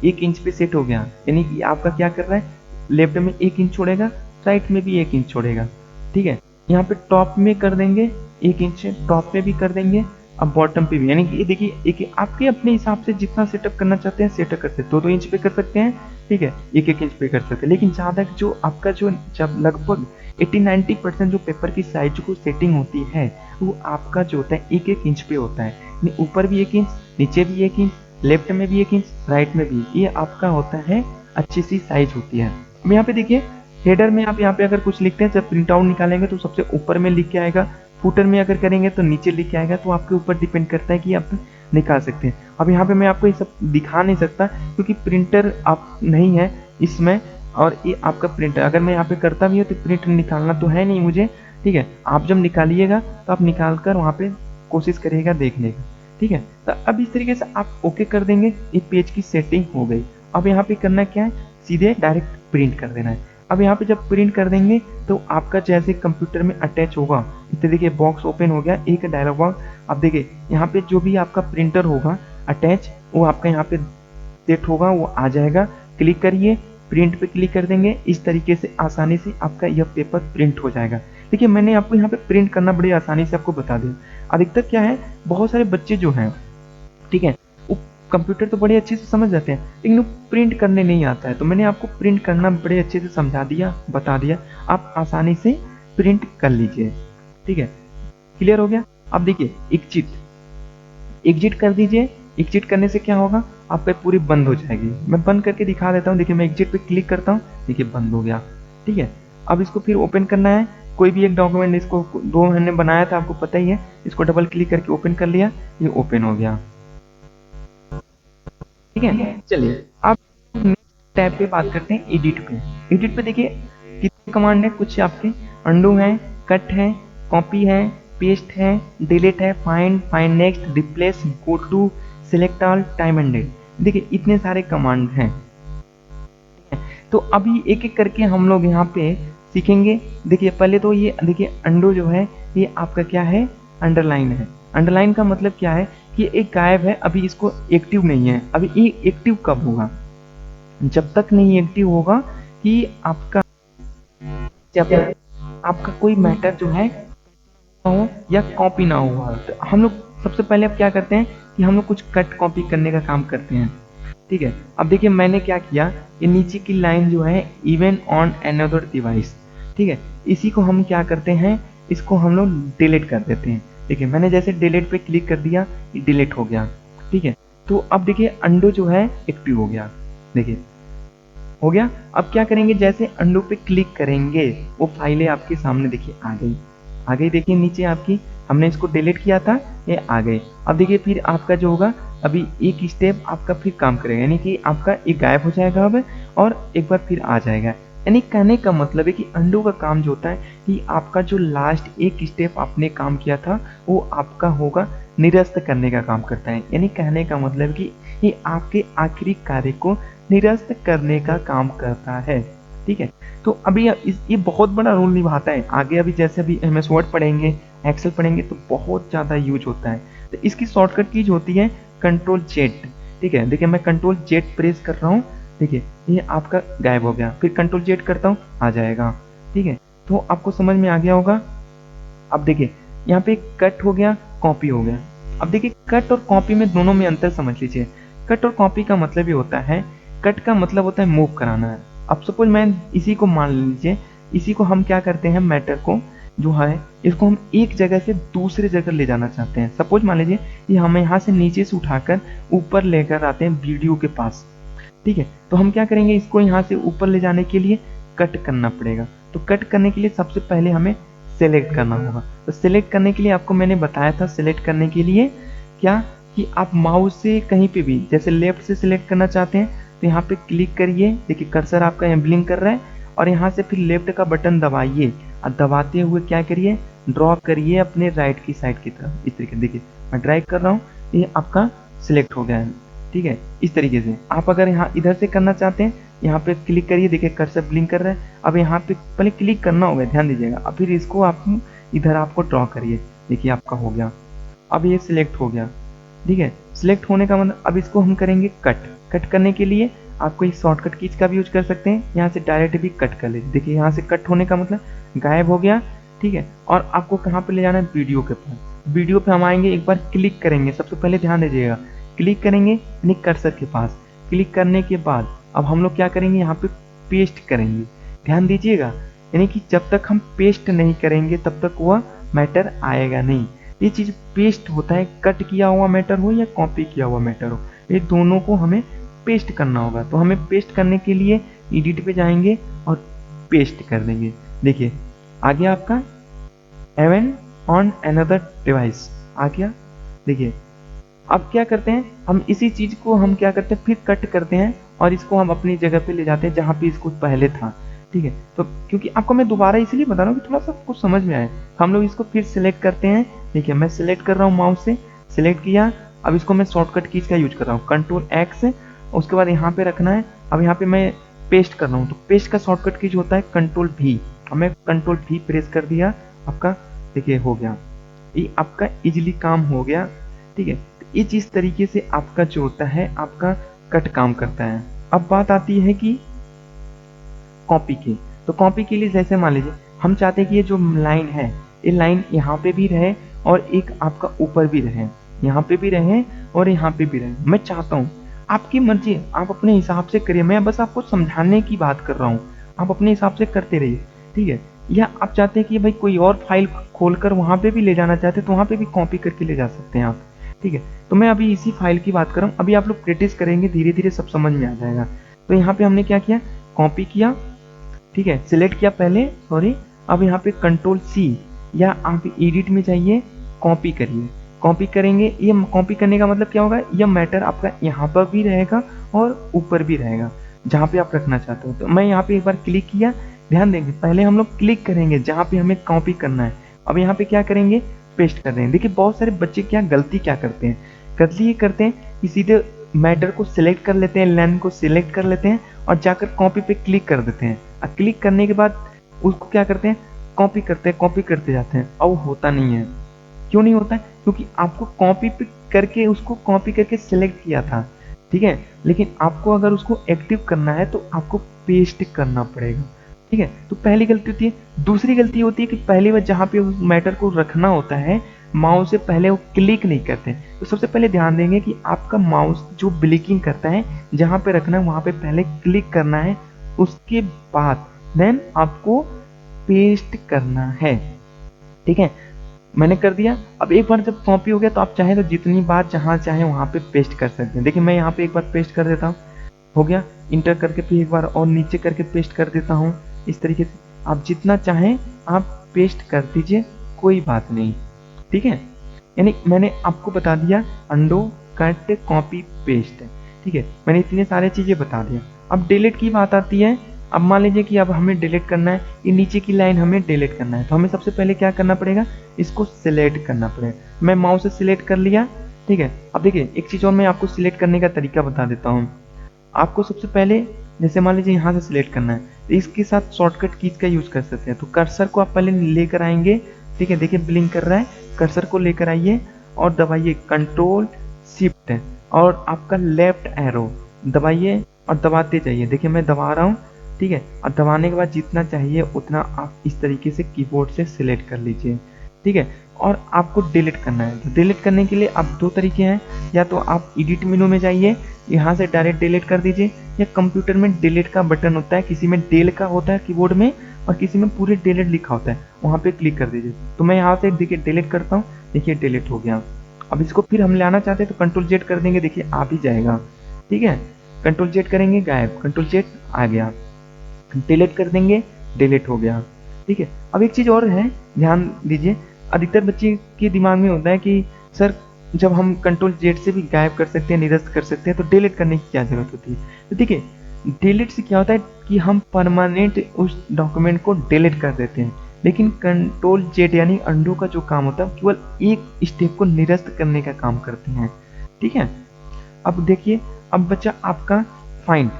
1 इंच पे सेट हो गया, यानी कि आपका क्या कर रहा है, लेफ्ट में 1 इंच छोड़ेगा, राइट में भी 1 इंच छोड़ेगा। ठीक है, यहाँ पे टॉप में कर देंगे 1 इंच, टॉप में भी कर देंगे, अब बॉटम पे भी, यानी कि ये देखिए एक आपके अपने हिसाब से जितना सेटअप करना चाहते हैं सेटअप करते हैं, 2-2 इंच पे कर सकते हैं, ठीक है, 1-1 इंच पे कर सकते हैं, लेकिन जहाँ तक जो आपका जो जब लगभग 80-90% जो पेपर की साइज को सेटिंग होती है वो आपका जो होता है 1-1 इंच पे होता है, यानी ऊपर भी 1 इंच, नीचे भी 1 इंच, लेफ्ट में भी 1 इंच, राइट में भी, ये आपका होता है अच्छी सी साइज होती है। अब यहाँ पे देखिए हेडर में आप यहाँ पे अगर कुछ लिखते हैं, जब प्रिंट आउट निकालेंगे तो सबसे ऊपर में लिख के आएगा, फुटर में अगर करेंगे तो नीचे लिख के आएगा, तो आपके ऊपर डिपेंड करता है कि आप निकाल सकते हैं। अब यहाँ पे मैं आपको ये सब दिखा नहीं सकता क्योंकि प्रिंटर आप नहीं है इसमें, और ये आपका प्रिंटर अगर मैं यहाँ पे करता भी हूँ तो प्रिंट निकालना तो है नहीं मुझे, ठीक है, आप जब निकालिएगा तो आप निकाल कर वहाँ पे कोशिश करिएगा देखने का, ठीक है। तो अब इस तरीके से आप ओके कर देंगे, ये पेज की सेटिंग हो गई। अब यहाँ पे करना क्या है, सीधे डायरेक्ट प्रिंट कर देना है। अब यहाँ पे जब प्रिंट कर देंगे तो आपका जैसे कंप्यूटर में अटैच होगा, इसे देखिए बॉक्स ओपन हो गया, एक डायलॉग बॉक्स। अब देखिए यहाँ पे जो भी आपका प्रिंटर होगा अटैच, वो आपका यहाँ पे सेट होगा, वो आ जाएगा, क्लिक करिए, प्रिंट पे क्लिक कर देंगे, इस तरीके से आसानी से आपका यह पेपर प्रिंट हो जाएगा। देखिए मैंने आपको यहाँ पे प्रिंट करना बड़ी आसानी से आपको बता दिया। अधिकतर क्या है, बहुत सारे बच्चे जो हैं, ठीक है, वो कंप्यूटर तो बड़े अच्छे से समझ जाते हैं लेकिन वो प्रिंट करने नहीं आता है, तो मैंने आपको प्रिंट करना बड़े अच्छे से समझा दिया, बता दिया, आप आसानी से प्रिंट कर लीजिए, ठीक है। क्लियर हो गया। अब देखिए एग्जिट कर दीजिए, एग्जिट करने से क्या होगा, आपका पूरी बंद हो जाएगी। मैं बंद करके दिखा देता हूँ, देखिए मैं एग्जिट पे क्लिक करता हूँ, देखिए बंद हो गया, ठीक है। अब इसको फिर ओपन करना है, कोई भी एक डॉक्यूमेंट, इसको दो मैंने बनाया था आपको पता ही है, इसको डबल क्लिक करके ओपन कर लिया, ये ओपन हो गया, ठीक है। चलिए अब टैब पे बात करते हैं एडिट पे। एडिट पे देखिए कितने कमांड है, कुछ आपके अंडू है, कट है, कॉपी है, पेस्ट है, डिलीट है, find next, replace, go to, select all, time and date, देखिए इतने सारे कमांड हैं। तो अभी एक एक करके हम लोग यहाँ पे सीखेंगे। देखिए पहले तो ये देखिए अंडू जो है ये आपका क्या है, अंडरलाइन है। अंडरलाइन का मतलब क्या है कि एक गायब है, अभी इसको एक्टिव नहीं है, अभी ये एक्टिव कब होगा, जब तक नहीं एक्टिव होगा कि आपका जब आपका कोई मैटर जो है हो या कॉपी ना हुआ। तो हम लोग सबसे पहले अब क्या करते हैं कि हम लोग कुछ कट कॉपी करने का काम करते हैं, ठीक है। अब देखिए मैंने क्या किया, ये नीचे की लाइन जो है इवन ऑन अनदर डिवाइस, ठीक है, इसी को हम क्या करते हैं, इसको हम लोग डिलीट कर देते हैं। देखिए मैंने जैसे डिलीट पे क्लिक कर दिया, ये डिलीट हो गया, ठीक है। तो अब देखिए अंडू जो है एक्टिव हो गया, देखिए हो गया। अब क्या करेंगे, जैसे अंडू पे क्लिक करेंगे वो फाइलें आपके सामने देखिए आ गई, देखिए नीचे आपकी, हमने इसको डिलीट किया था, ये आ गए। अब देखिए फिर आपका जो होगा अभी एक स्टेप आपका फिर काम करेगा, यानी कि आपका एक गायब हो जाएगा अब और एक बार फिर आ जाएगा। यानी कहने का मतलब है कि अंडू का काम जो होता है कि आपका जो लास्ट एक स्टेप आपने काम किया था वो आपका होगा निरस्त करने का काम करता है। यानी कहने का मतलब कि ये आपके आखिरी कार्य को निरस्त करने का काम करता है, ठीक है। तो अभी ये बहुत बड़ा रोल निभाता है आगे, अभी जैसे अभी एमएस वर्ड पढ़ेंगे, एक्सेल पढ़ेंगे तो बहुत ज़्यादा यूज होता है। तो इसकी शॉर्टकट कीज होती है कंट्रोल जेड, ठीक है। देखिए मैं कंट्रोल जेड प्रेस कर रहा हूँ, देखिए ये आपका गायब हो गया, फिर कंट्रोल जेड करता हूँ आ जाएगा, ठीक है। तो आपको समझ में आ गया होगा। अब देखिए यहाँ पे कट हो गया, कॉपी हो गया। अब देखिए कट और कॉपी में दोनों में अंतर समझ लीजिए। कट और कॉपी का मतलब ये होता है, कट का मतलब होता है मूव कराना है। अब सपोज मैं इसी को मान लीजिए, इसी को हम क्या करते हैं, मैटर को जो है इसको हम एक जगह से दूसरे जगह ले जाना चाहते हैं। सपोज मान लीजिए कि हम यहाँ से नीचे से उठाकर ऊपर लेकर आते हैं वीडियो के पास, ठीक है। तो हम क्या करेंगे, इसको यहाँ से ऊपर ले जाने के लिए कट करना पड़ेगा। तो कट करने के लिए सबसे पहले हमें सेलेक्ट करना होगा। तो सेलेक्ट करने के लिए आपको मैंने बताया था, सेलेक्ट करने के लिए क्या कि आप माउस से कहीं पे भी, जैसे लेफ्ट से सिलेक्ट करना चाहते हैं तो यहाँ पे क्लिक करिए, देखिए कर्सर आपका यहाँ ब्लिंक कर रहा है, और यहाँ से फिर लेफ्ट का बटन दबाइए और दबाते हुए क्या करिए, ड्रॉ करिए अपने राइट की साइड की तरफ। इस तरीके देखिए मैं ड्रैग कर रहा हूँ, ये आपका सिलेक्ट हो गया है, ठीक है। इस तरीके से आप अगर यहाँ इधर से करना चाहते हैं, यहाँ पे क्लिक करिए, देखिए कर्सर ब्लिंक कर रहा है। अब यहाँ पे पहले क्लिक करना होगा, ध्यान दीजिएगा, अब फिर इसको आप इधर आपको ड्रॉ करिए, देखिए आपका हो गया। अब ये सिलेक्ट हो गया, ठीक है। सिलेक्ट होने का मतलब अब इसको हम करेंगे कट। कट करने के लिए आपको इस शॉर्टकट कीज का भी यूज कर सकते हैं, यहाँ से डायरेक्ट भी कट कर लीजिए। देखिए यहाँ से कट होने का मतलब गायब हो गया, ठीक है। और आपको कहाँ पे ले जाना है, वीडियो के पास। वीडियो पे हम आएंगे, एक बार क्लिक करेंगे, सबसे पहले ध्यान दीजिएगा, क्लिक करेंगे यानी कर्सर के पास। क्लिक करने के बाद अब हम लोग क्या करेंगे, यहाँ पे पेस्ट करेंगे। ध्यान दीजिएगा, यानी कि जब तक हम पेस्ट नहीं करेंगे तब तक वह मैटर आएगा नहीं। ये चीज पेस्ट होता है, कट किया हुआ मैटर हो या कॉपी किया हुआ मैटर हो, ये दोनों को हमें पेस्ट करना होगा। तो हमें पेस्ट करने के लिए एडिट पे जाएंगे और पेस्ट कर देंगे। देखिए आ गया आपका एवन ऑन अनदर डिवाइस आ गया। देखिए अब क्या करते हैं, हम इसी चीज को हम क्या करते हैं, फिर कट करते हैं और इसको हम अपनी जगह पे ले जाते हैं जहाँ पे इसको पहले था। ठीक है, तो क्योंकि आपको मैं दोबारा इसलिए बता रहा हूँ कि थोड़ा सा कुछ समझ में आए। हम लोग इसको फिर सिलेक्ट करते हैं। देखिए मैं सिलेक्ट कर रहा हूँ, माउस से सिलेक्ट किया। अब इसको मैं शॉर्टकट कीज का यूज कर रहा हूँ, कंट्रोल एक्स, उसके बाद यहाँ पे रखना है। अब यहाँ पे मैं पेस्ट कर रहा हूँ, तो पेस्ट का शॉर्टकट कीज होता है कंट्रोल भी। अब मैं कंट्रोल भी प्रेस कर दिया, आपका देखिए हो गया, ये आपका इजीली काम हो गया। ठीक है, ये जिस तरीके से आपका जो होता है आपका कट काम करता है। अब बात आती है कि कॉपी की। तो कॉपी के लिए जैसे मान लीजिए हम चाहते हैं कि ये जो लाइन है, ये लाइन यहाँ पे भी रहे और एक आपका ऊपर भी रहे, यहाँ पे भी रहे और यहाँ पे भी रहे। मैं चाहता हूँ, आपकी मर्जी, आप अपने हिसाब से करिए, मैं बस आपको समझाने की बात कर रहा हूँ, आप अपने हिसाब से करते रहिए। ठीक है, या आप चाहते हैं कि भाई कोई और फाइल खोलकर वहां पे भी ले जाना चाहते हैं तो वहां पे भी कॉपी करके ले जा सकते हैं आप। ठीक है, तो मैं अभी इसी फाइल की बात कर रहा हूँ। अभी आप लोग प्रैक्टिस करेंगे, धीरे धीरे सब समझ में आ जाएगा। तो यहाँ पे हमने क्या किया, कॉपी किया, ठीक है, सिलेक्ट किया पहले, सॉरी। अब यहाँ पे कंट्रोल सी, या आप एडिट में जाइए, कॉपी करिए। कॉपी करेंगे, ये कॉपी करने का मतलब क्या होगा, यह मैटर आपका यहाँ पर भी रहेगा और ऊपर भी रहेगा जहाँ पे आप रखना चाहते हो। तो मैं यहाँ पे एक बार क्लिक किया, ध्यान देंगे पहले हम लोग क्लिक करेंगे जहाँ पे हमें कॉपी करना है। अब यहाँ पे क्या करेंगे, पेस्ट कर देंगे। देखिए बहुत सारे बच्चे क्या गलती क्या करते हैं, गलती ये करते हैं कि सीधे मैटर को सिलेक्ट कर लेते हैं, लाइन को सिलेक्ट कर लेते हैं और जाकर कॉपी पे क्लिक कर देते हैं। और क्लिक करने के बाद उसको क्या करते हैं, कॉपी करते हैं, कॉपी करते जाते हैं। अब वो होता नहीं है। क्यों नहीं होता है, क्योंकि आपको कॉपी पे करके उसको कॉपी करके सिलेक्ट किया था, ठीक है, लेकिन आपको अगर उसको एक्टिव करना है तो आपको पेस्ट करना पड़ेगा। ठीक है, तो पहली गलती होती है। दूसरी गलती होती है कि पहली बार जहाँ पे उस मैटर को रखना होता है, माउस से पहले वो क्लिक नहीं करते। तो सबसे पहले ध्यान देंगे कि आपका माउस जो ब्लिकिंग करता है, जहाँ पे रखना है वहाँ पे पहले क्लिक करना है, उसके बाद देन आपको पेस्ट करना है। ठीक है, मैंने कर दिया। अब एक बार जब कॉपी हो गया तो आप चाहे तो जितनी बार जहाँ चाहे वहाँ पे पेस्ट कर सकते हैं। देखिए मैं यहाँ पे एक बार पेस्ट कर देता हूँ, हो गया। इंटर करके फिर एक बार और नीचे करके पेस्ट कर देता हूँ। इस तरीके से आप जितना चाहें आप पेस्ट कर दीजिए, कोई बात नहीं। ठीक है, यानी मैंने आपको बता दिया अंडो, कट, कॉपी, पेस्ट। ठीक है, मैंने इतने सारे चीजें बता दिया। अब डिलीट की बात आती है। अब मान लीजिए कि अब हमें डिलीट करना है, ये नीचे की लाइन हमें डिलीट करना है, तो हमें सबसे पहले क्या करना पड़ेगा, इसको सिलेक्ट करना पड़ेगा। मैं माउस से सिलेक्ट कर लिया। ठीक है, अब देखिए एक चीज और मैं आपको सिलेक्ट करने का तरीका बता देता हूँ। आपको सबसे पहले जैसे मान लीजिए यहाँ से सिलेक्ट करना है, तो इसके साथ शॉर्टकट कीज का यूज कर सकते हैं। तो कर्सर को आप पहले लेकर आएंगे, ठीक है, देखिए ब्लिंक कर रहा है, कर्सर को लेकर आइए और दबाइए कंट्रोल शिफ्ट और आपका लेफ्ट एरो दबाइए और दबाते जाइए। देखिए मैं दबा रहा हूँ, ठीक है, और दबाने के बाद जितना चाहिए उतना आप इस तरीके से कीबोर्ड से सिलेक्ट कर लीजिए। ठीक है, और आपको डिलीट करना है। तो डिलीट करने के लिए आप दो तरीके हैं, या तो आप एडिट मेनू में जाइए, यहाँ से डायरेक्ट डिलीट कर दीजिए, या कंप्यूटर में डिलीट का बटन होता है, किसी में डेल का होता है कीबोर्ड में और किसी में पूरे डिलीट लिखा होता है, वहाँ पे क्लिक कर दीजिए। तो मैं यहाँ से देखिए डिलीट करता हूँ, देखिए डिलीट हो गया। अब इसको फिर हम लाना चाहते हैं तो कंट्रोल जेड कर देंगे, देखिए आ भी जाएगा। ठीक है, कंट्रोल जेड करेंगे, गायब, कंट्रोल जेड आ गया, डिलीट कर देंगे, डिलीट हो गया। ठीक है, अब एक चीज और है, ध्यान दीजिए, अधिकतर बच्चे के दिमाग में होता है कि सर जब हम कंट्रोल जेड से भी गायब कर सकते हैं, निरस्त कर सकते हैं, तो डिलीट करने की क्या जरूरत होती है। तो देखिए डिलीट से क्या होता है कि हम परमानेंट उस डॉक्यूमेंट को डिलीट कर देते हैं, लेकिन कंट्रोल जेड यानी अंडू का जो काम होता है केवल एक स्टेप को निरस्त करने का काम करते हैं। ठीक है, अब देखिए, अब बच्चा आपका फाइंड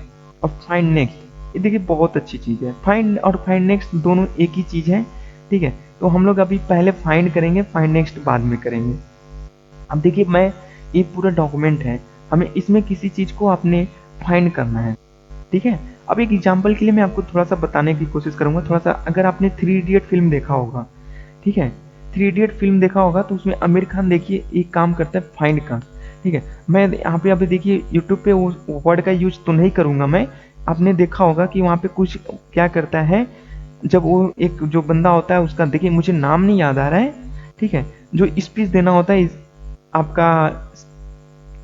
और फाइंड नेक्स्ट। ये देखिए बहुत अच्छी चीज है, फाइंड और फाइंड नेक्स्ट दोनों एक ही चीज है। ठीक है, तो हम लोग अभी पहले फाइंड करेंगे, फाइंड नेक्स्ट बाद में करेंगे। अब देखिए मैं ये पूरा डॉक्यूमेंट है, हमें इसमें किसी चीज़ को आपने फाइंड करना है, ठीक है। अब एक एग्जांपल के लिए मैं आपको थोड़ा सा बताने की कोशिश करूंगा, थोड़ा सा। अगर आपने थ्री इडियट फिल्म देखा होगा, ठीक है, थ्री इडियट फिल्म देखा होगा तो उसमें आमिर खान देखिए एक काम करता है फाइंड का, ठीक है। मैं यहाँ पे अभी देखिए यूट्यूब पे वो वर्ड का यूज तो नहीं करूंगा मैं, आपने देखा होगा कि वहाँ पे कुछ क्या करता है, जब वो एक जो बंदा होता है उसका, देखिए मुझे नाम नहीं याद आ रहा है, ठीक है, जो स्पीच देना होता है आपका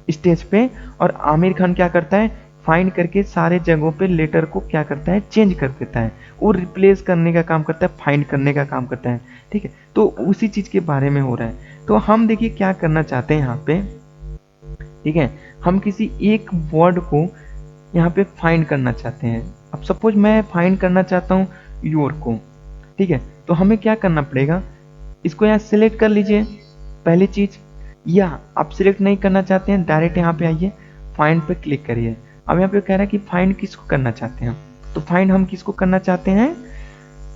स्टेज पे, और आमिर खान क्या करता है, फाइंड करके सारे जगहों पे लेटर को क्या करता है, चेंज कर देता है, वो रिप्लेस करने का काम करता है, फाइंड करने का काम करता है, ठीक है। तो उसी चीज के बारे में हो रहा है। तो हम देखिए क्या करना चाहते हैं यहाँ पे, ठीक है, हम किसी एक वर्ड को यहाँ पे फाइंड करना चाहते हैं। अब सपोज मैं फाइंड करना चाहता हूँ योर को, ठीक है, तो हमें क्या करना पड़ेगा, इसको यहाँ सिलेक्ट कर लीजिए पहली चीज, या आप सिलेक्ट नहीं करना चाहते हैं डायरेक्ट यहाँ पे आइए, फाइंड पे क्लिक करिए। अब यहाँ पे कह रहा है कि फाइंड किसको करना चाहते हैं, तो फाइंड हम किसको करना चाहते हैं,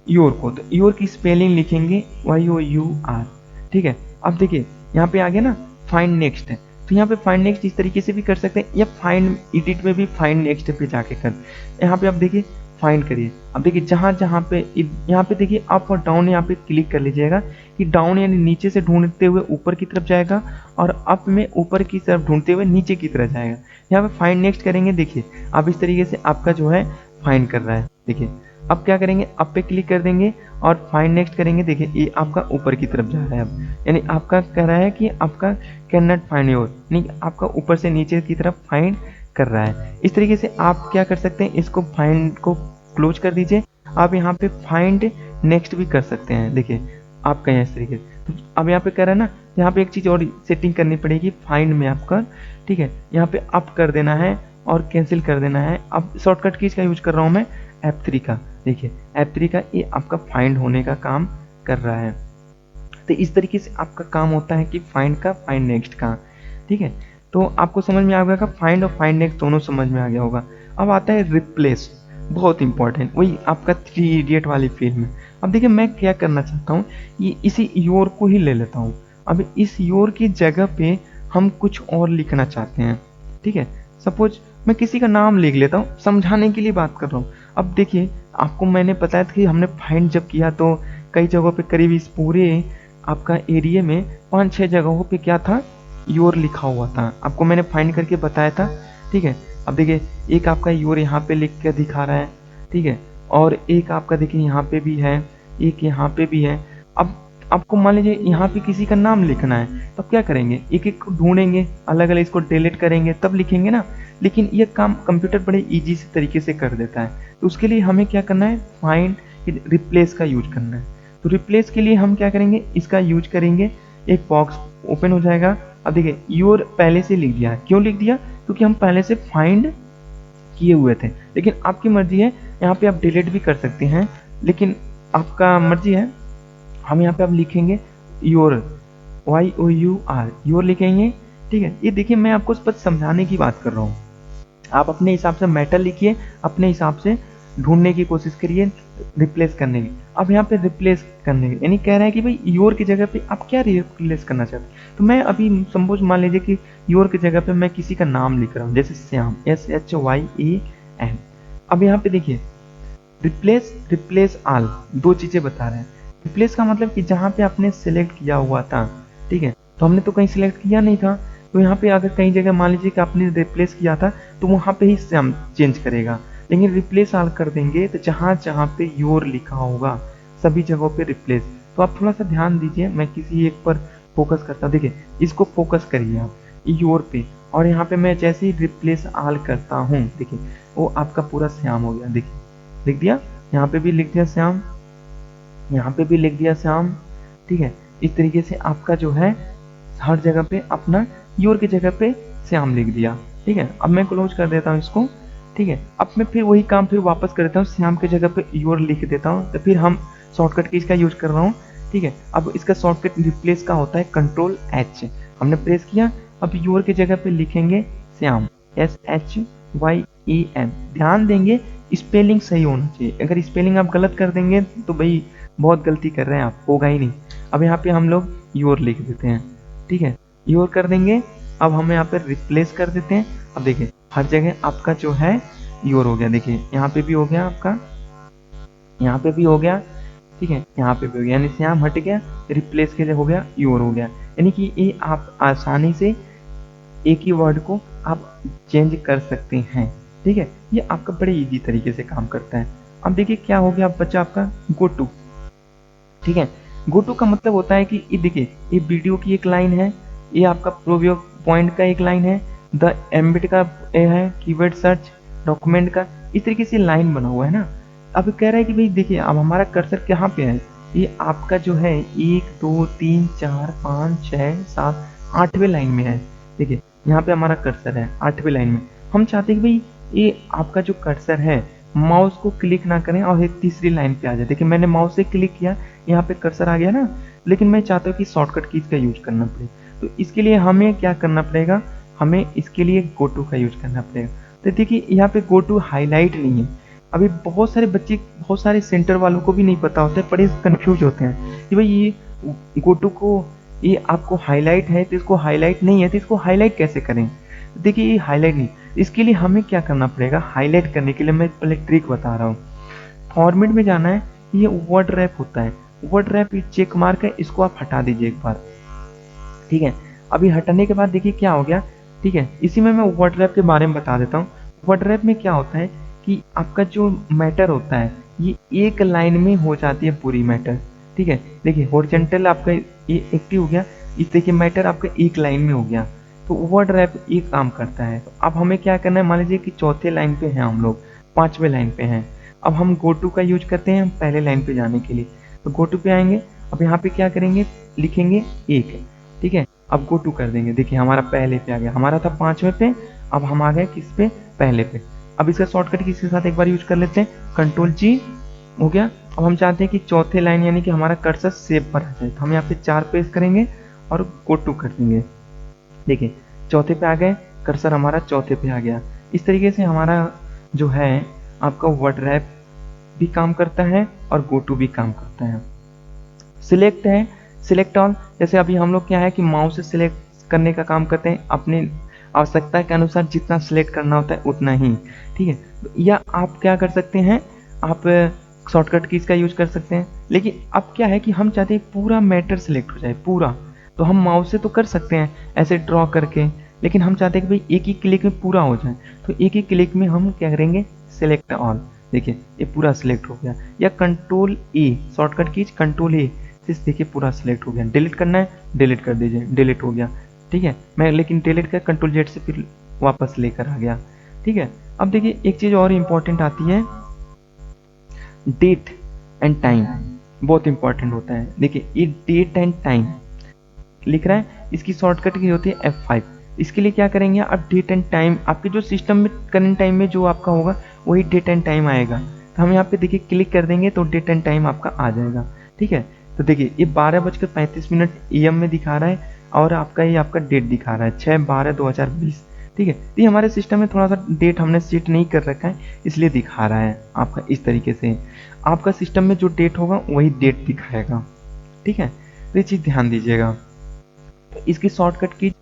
योर को। तो योर की स्पेलिंग लिखेंगे YOUR, ठीक है। अब देखिए यहाँ पे आ गया ना फाइंड नेक्स्ट है, तो यहाँ पे फाइंड नेक्स्ट इस तरीके से भी कर सकते हैं, या फाइंड एडिट में भी फाइंड नेक्स्ट पे जाके कर, यहाँ पे आप देखिए फाइंड करिए। अब देखिए जहाँ जहाँ पे यहाँ पे देखिए अप और डाउन, यहाँ पे क्लिक कर लीजिएगा कि डाउन यानी नीचे से ढूंढते हुए ऊपर की तरफ जाएगा, और अप में ऊपर की तरफ ढूंढते हुए नीचे की तरफ जाएगा। यहाँ पे फाइंड नेक्स्ट करेंगे, देखिए अब इस तरीके से आपका जो है फाइंड कर रहा है। देखिए अब क्या करेंगे, अप पे क्लिक कर देंगे और फाइंड नेक्स्ट करेंगे, देखिए ये आपका ऊपर की तरफ जा रहा है अब, यानी आपका कह रहा है कि आपका कैन नॉट फाइंड योर, नहीं आपका ऊपर से नीचे की तरफ फाइंड कर रहा है। इस तरीके से आप क्या कर सकते हैं, इसको फाइंड को क्लोज कर दीजिए। आप यहाँ पे फाइंड नेक्स्ट भी कर सकते हैं, देखिए आप कहें इस तरीके से। तो अब यहाँ पे कह रहा है ना, यहाँ पे एक चीज़ और सेटिंग करनी पड़ेगी फाइंड में आपका, ठीक है, यहाँ पे अप कर देना है और कैंसिल कर देना है। अब शॉर्टकट कीज का यूज कर रहा हूँ मैं F3 का, देखिए F3 का, ये आपका फाइंड होने का काम कर रहा है। तो इस तरीके से आपका काम होता है कि फाइंड का, फाइंड नेक्स्ट का, ठीक है। तो आपको समझ में आ गया, फाइंड और फाइंड नेक्स्ट दोनों समझ में आ गया होगा। अब आता है रिप्लेस, बहुत इंपॉर्टेंट, वही आपका थ्री इडियट वाली फिल्म है। अब देखिए मैं क्या करना चाहता हूँ, ये इसी योर को ही ले लेता हूँ। अब इस योर की जगह पे हम कुछ और लिखना चाहते हैं, ठीक है। सपोज मैं किसी का नाम लिख लेता हूँ, समझाने के लिए बात कर रहा हूँ। अब देखिए आपको मैंने बताया था कि हमने फाइंड जब किया तो कई जगहों पे, करीब इस पूरे आपका एरिया में 5-6 जगहों पे क्या था, योर लिखा हुआ था, आपको मैंने फाइंड करके बताया था, ठीक है। अब देखिए एक आपका योर यहाँ पे लिख के दिखा रहा है, ठीक है, और एक आपका देखिए यहाँ पे भी है, एक यहाँ पे भी है। अब आपको मान लीजिए यहाँ पे किसी का नाम लिखना है, तो क्या करेंगे, एक एक को ढूंढेंगे, अलग अलग इसको डिलीट करेंगे तब लिखेंगे ना, लेकिन ये काम कंप्यूटर बड़े इजी से तरीके से कर देता है। तो उसके लिए हमें क्या करना है, फाइंड रिप्लेस का यूज करना है। तो रिप्लेस के लिए हम क्या करेंगे, इसका यूज करेंगे, एक बॉक्स ओपन हो जाएगा। अब देखिए योर पहले से लिख दिया, क्यों लिख दिया, क्योंकि हम पहले से फाइंड किए हुए थे, लेकिन आपकी मर्जी है, यहाँ पे आप डिलीट भी कर सकते हैं, लेकिन आपका मर्जी है। हम यहाँ पे अब लिखेंगे योर, YOUR, योर लिखेंगे, ठीक है। ये देखिए मैं आपको बस समझाने की बात कर रहा हूँ, आप अपने हिसाब से मैटर लिखिए, अपने हिसाब से ढूंढने की कोशिश करिए रिप्लेस करने की। अब यहाँ पे रिप्लेस करने की, यानी कह रहा है कि भाई योर की जगह पे आप क्या रिप्लेस करना चाहते हैं। तो मैं अभी सपोज मान लीजिए कि योर की जगह पे मैं किसी का नाम लिख रहा हूँ, जैसे श्याम, SHYAM। अब यहाँ पे देखिए रिप्लेस, रिप्लेस ऑल, दो चीजें बता रहे हैं। रिप्लेस का मतलब कि जहाँ पे आपने सिलेक्ट किया हुआ था, ठीक है, तो हमने तो कहीं सिलेक्ट किया नहीं था, तो यहाँ पे अगर कहीं जगह मान लीजिए कि आपने रिप्लेस किया था तो वहाँ पे ही श्याम चेंज करेगा, लेकिन रिप्लेस ऑल कर देंगे तो जहाँ जहाँ पे योर लिखा होगा सभी जगहों पे रिप्लेस। तो आप थोड़ा सा ध्यान दीजिए, मैं किसी एक पर फोकस करता हूँ, देखिए इसको फोकस करिए आप योर पे, और यहाँ पे मैं जैसे ही रिप्लेस ऑल करता हूँ, देखिए वो आपका पूरा श्याम हो गया, देखिए लिख दिया, यहाँ पे भी लिख दिया श्याम, यहाँ पे भी लिख दिया श्याम, ठीक है। इस तरीके से आपका जो है हर जगह पे अपना योर की जगह पे श्याम लिख दिया, ठीक है। अब मैं क्लोज कर देता हूँ इसको, ठीक है। अब मैं फिर वही काम फिर वापस कर देता हूँ, श्याम की जगह पे योर लिख देता हूँ, तो फिर हम शॉर्टकट की इसका यूज कर रहा हूँ, ठीक है। अब इसका शॉर्टकट रिप्लेस का होता है Ctrl+H, हमने प्रेस किया। अब योर की जगह पे लिखेंगे श्याम, SHYAM। ध्यान देंगे स्पेलिंग सही होना चाहिए, अगर स्पेलिंग आप गलत कर देंगे तो भाई बहुत गलती कर रहे हैं आप, होगा ही नहीं। अब यहाँ पे हम लोग योर लिख देते हैं, ठीक है, योर कर देंगे। अब हम यहाँ पे रिप्लेस कर देते हैं। अब देखिए हर जगह आपका जो है योर हो गया, देखिए यहाँ पे भी हो गया आपका, यहाँ पे भी हो गया, ठीक है, यहाँ पे भी हो गया, यानी श्याम हट गया, रिप्लेस के लिए हो गया योर हो गया। यानी कि ये आप आसानी से एक ही वर्ड को आप चेंज कर सकते हैं, ठीक है। ये आपका बड़े इजी तरीके से काम करता है। अब देखिए क्या हो गया, अब बचा आपका गो टू, ठीक है। गो टू का मतलब होता है कि ये देखिए ये वीडियो की एक लाइन है, ये आपका प्रोव्यू पॉइंट का एक लाइन है, द एम्बिट का ये है, कीवर्ड सर्च, डॉक्यूमेंट का, इस तरीके से लाइन बना हुआ है ना। अब कह रहा है कि भाई देखिए अब हमारा कर्सर कहाँ पे है, ये आपका जो है 1 2 3 4 5 6 7 8वें लाइन में है। देखिए यहाँ पे हमारा कर्सर है 8वें लाइन में। हम चाहते हैं कि भाई ये आपका जो कर्सर है माउस को क्लिक ना करें और एक तीसरी लाइन पे आ जाए। देखिए मैंने माउस से क्लिक किया, यहाँ पे कर्सर आ गया ना, लेकिन मैं चाहता हूँ कि शॉर्टकट कीज का यूज करना पड़े। तो इसके लिए हमें क्या करना पड़ेगा, हमें इसके लिए गो टू का यूज करना पड़ेगा। तो देखिए यहाँ पे गो टू हाईलाइट नहीं है। अभी बहुत सारे बच्चे, बहुत सारे सेंटर वालों को भी नहीं पता होता है, बड़े कंफ्यूज होते हैं कि भाई ये गो टू को, ये आपको हाईलाइट है तो इसको हाईलाइट नहीं है तो इसको हाईलाइट कैसे करें। देखिए ये हाईलाइट नहीं, इसके लिए हमें क्या करना पड़ेगा, हाईलाइट करने के लिए मैं पहले ट्रिक बता रहा हूँ। फॉर्मेट में जाना है, ये वर्ड रैप होता है, वर्ड रैप चेक मार्क है, इसको आप हटा दीजिए एक बार, ठीक है। अभी हटाने के बाद देखिए क्या हो गया, ठीक है। इसी में मैं वर्ड रैप के बारे में बता देता हूँ। वर्ड रैप में क्या होता है कि आपका जो मैटर होता है ये एक लाइन में हो जाती है पूरी मैटर, ठीक है। देखिए हॉरिजॉन्टल आपका ये एक्टिव हो गया, इस देखिए मैटर आपका एक लाइन में हो गया। तो वर्ड रैप ये काम करता है। तो अब हमें क्या करना है, मान लीजिए कि चौथे लाइन पे हैं हम लोग, 5वें लाइन पे हैं। अब हम गो टू का यूज करते हैं पहले लाइन पे जाने के लिए। तो गो टू पे आएंगे, अब यहाँ पे क्या करेंगे, लिखेंगे एक, ठीक है। अब गो टू कर देंगे, देखिए हमारा पहले पे आ गया, हमारा था 5वें पे, अब हम आ गए किस पे, पहले पे। अब इसका शॉर्टकट किसके साथ एक बार यूज कर लेते हैं, कंट्रोल जी हो गया। अब हम चाहते हैं कि चौथे लाइन यानी कि हमारा कर्सर सेव पर आ जाए, तो हम यहाँ पे 4 पेस्ट करेंगे और गो टू कर देंगे। देखिए चौथे पे आ गए, कर्सर हमारा चौथे पे आ गया। इस तरीके से हमारा जो है आपका वर्ड रैप भी काम करता है और गो टू भी काम करता है। सिलेक्ट है, सिलेक्ट ऑल, जैसे अभी हम लोग क्या है कि माउस से सिलेक्ट करने का काम करते हैं, अपने आवश्यकता के अनुसार जितना सिलेक्ट करना होता है उतना ही, ठीक है। या आप क्या कर सकते हैं, आप शॉर्टकट कीज का यूज कर सकते हैं। लेकिन अब क्या है कि हम चाहते हैं पूरा मैटर सिलेक्ट हो जाए पूरा, तो हम माउस से तो कर सकते हैं ऐसे ड्रॉ करके, लेकिन हम चाहते हैं कि भाई एक ही क्लिक में पूरा हो जाए। तो एक ही क्लिक में हम क्या करेंगे, सिलेक्ट ऑल, देखिए ये पूरा सिलेक्ट हो गया। या कंट्रोल ए, शॉर्टकट कीज कंट्रोल ए, देखिए पूरा सिलेक्ट हो गया। डिलीट करना है, डिलीट कर दीजिए, डिलीट हो गया, ठीक है। मैं लेकिन डिलीट कर कंट्रोल जेड से फिर वापस लेकर आ गया, ठीक है। अब देखिए एक चीज और इंपॉर्टेंट आती है, डेट एंड टाइम, बहुत इंपॉर्टेंट होता है। देखिए ये डेट एंड टाइम लिख रहा है, इसकी शॉर्टकट की होती है F5। इसके लिए क्या करेंगे, अब डेट एंड टाइम आपके जो सिस्टम में करंट टाइम में जो आपका होगा वही डेट एंड टाइम आएगा। तो हम यहाँ पे देखिए क्लिक कर देंगे तो डेट एंड टाइम आपका आ जाएगा, ठीक है। तो देखिए ये 12:35 AM में दिखा रहा है और आपका ये आपका डेट दिखा रहा है 6/12/2020, ठीक है। तो ये हमारे सिस्टम में थोड़ा सा डेट हमने सेट नहीं कर रखा है इसलिए दिखा रहा है आपका इस तरीके से। आपका सिस्टम में जो डेट होगा वही डेट दिखाएगा, ठीक है। तो ये चीज़ ध्यान दीजिएगा। तो इसकी शॉर्टकट की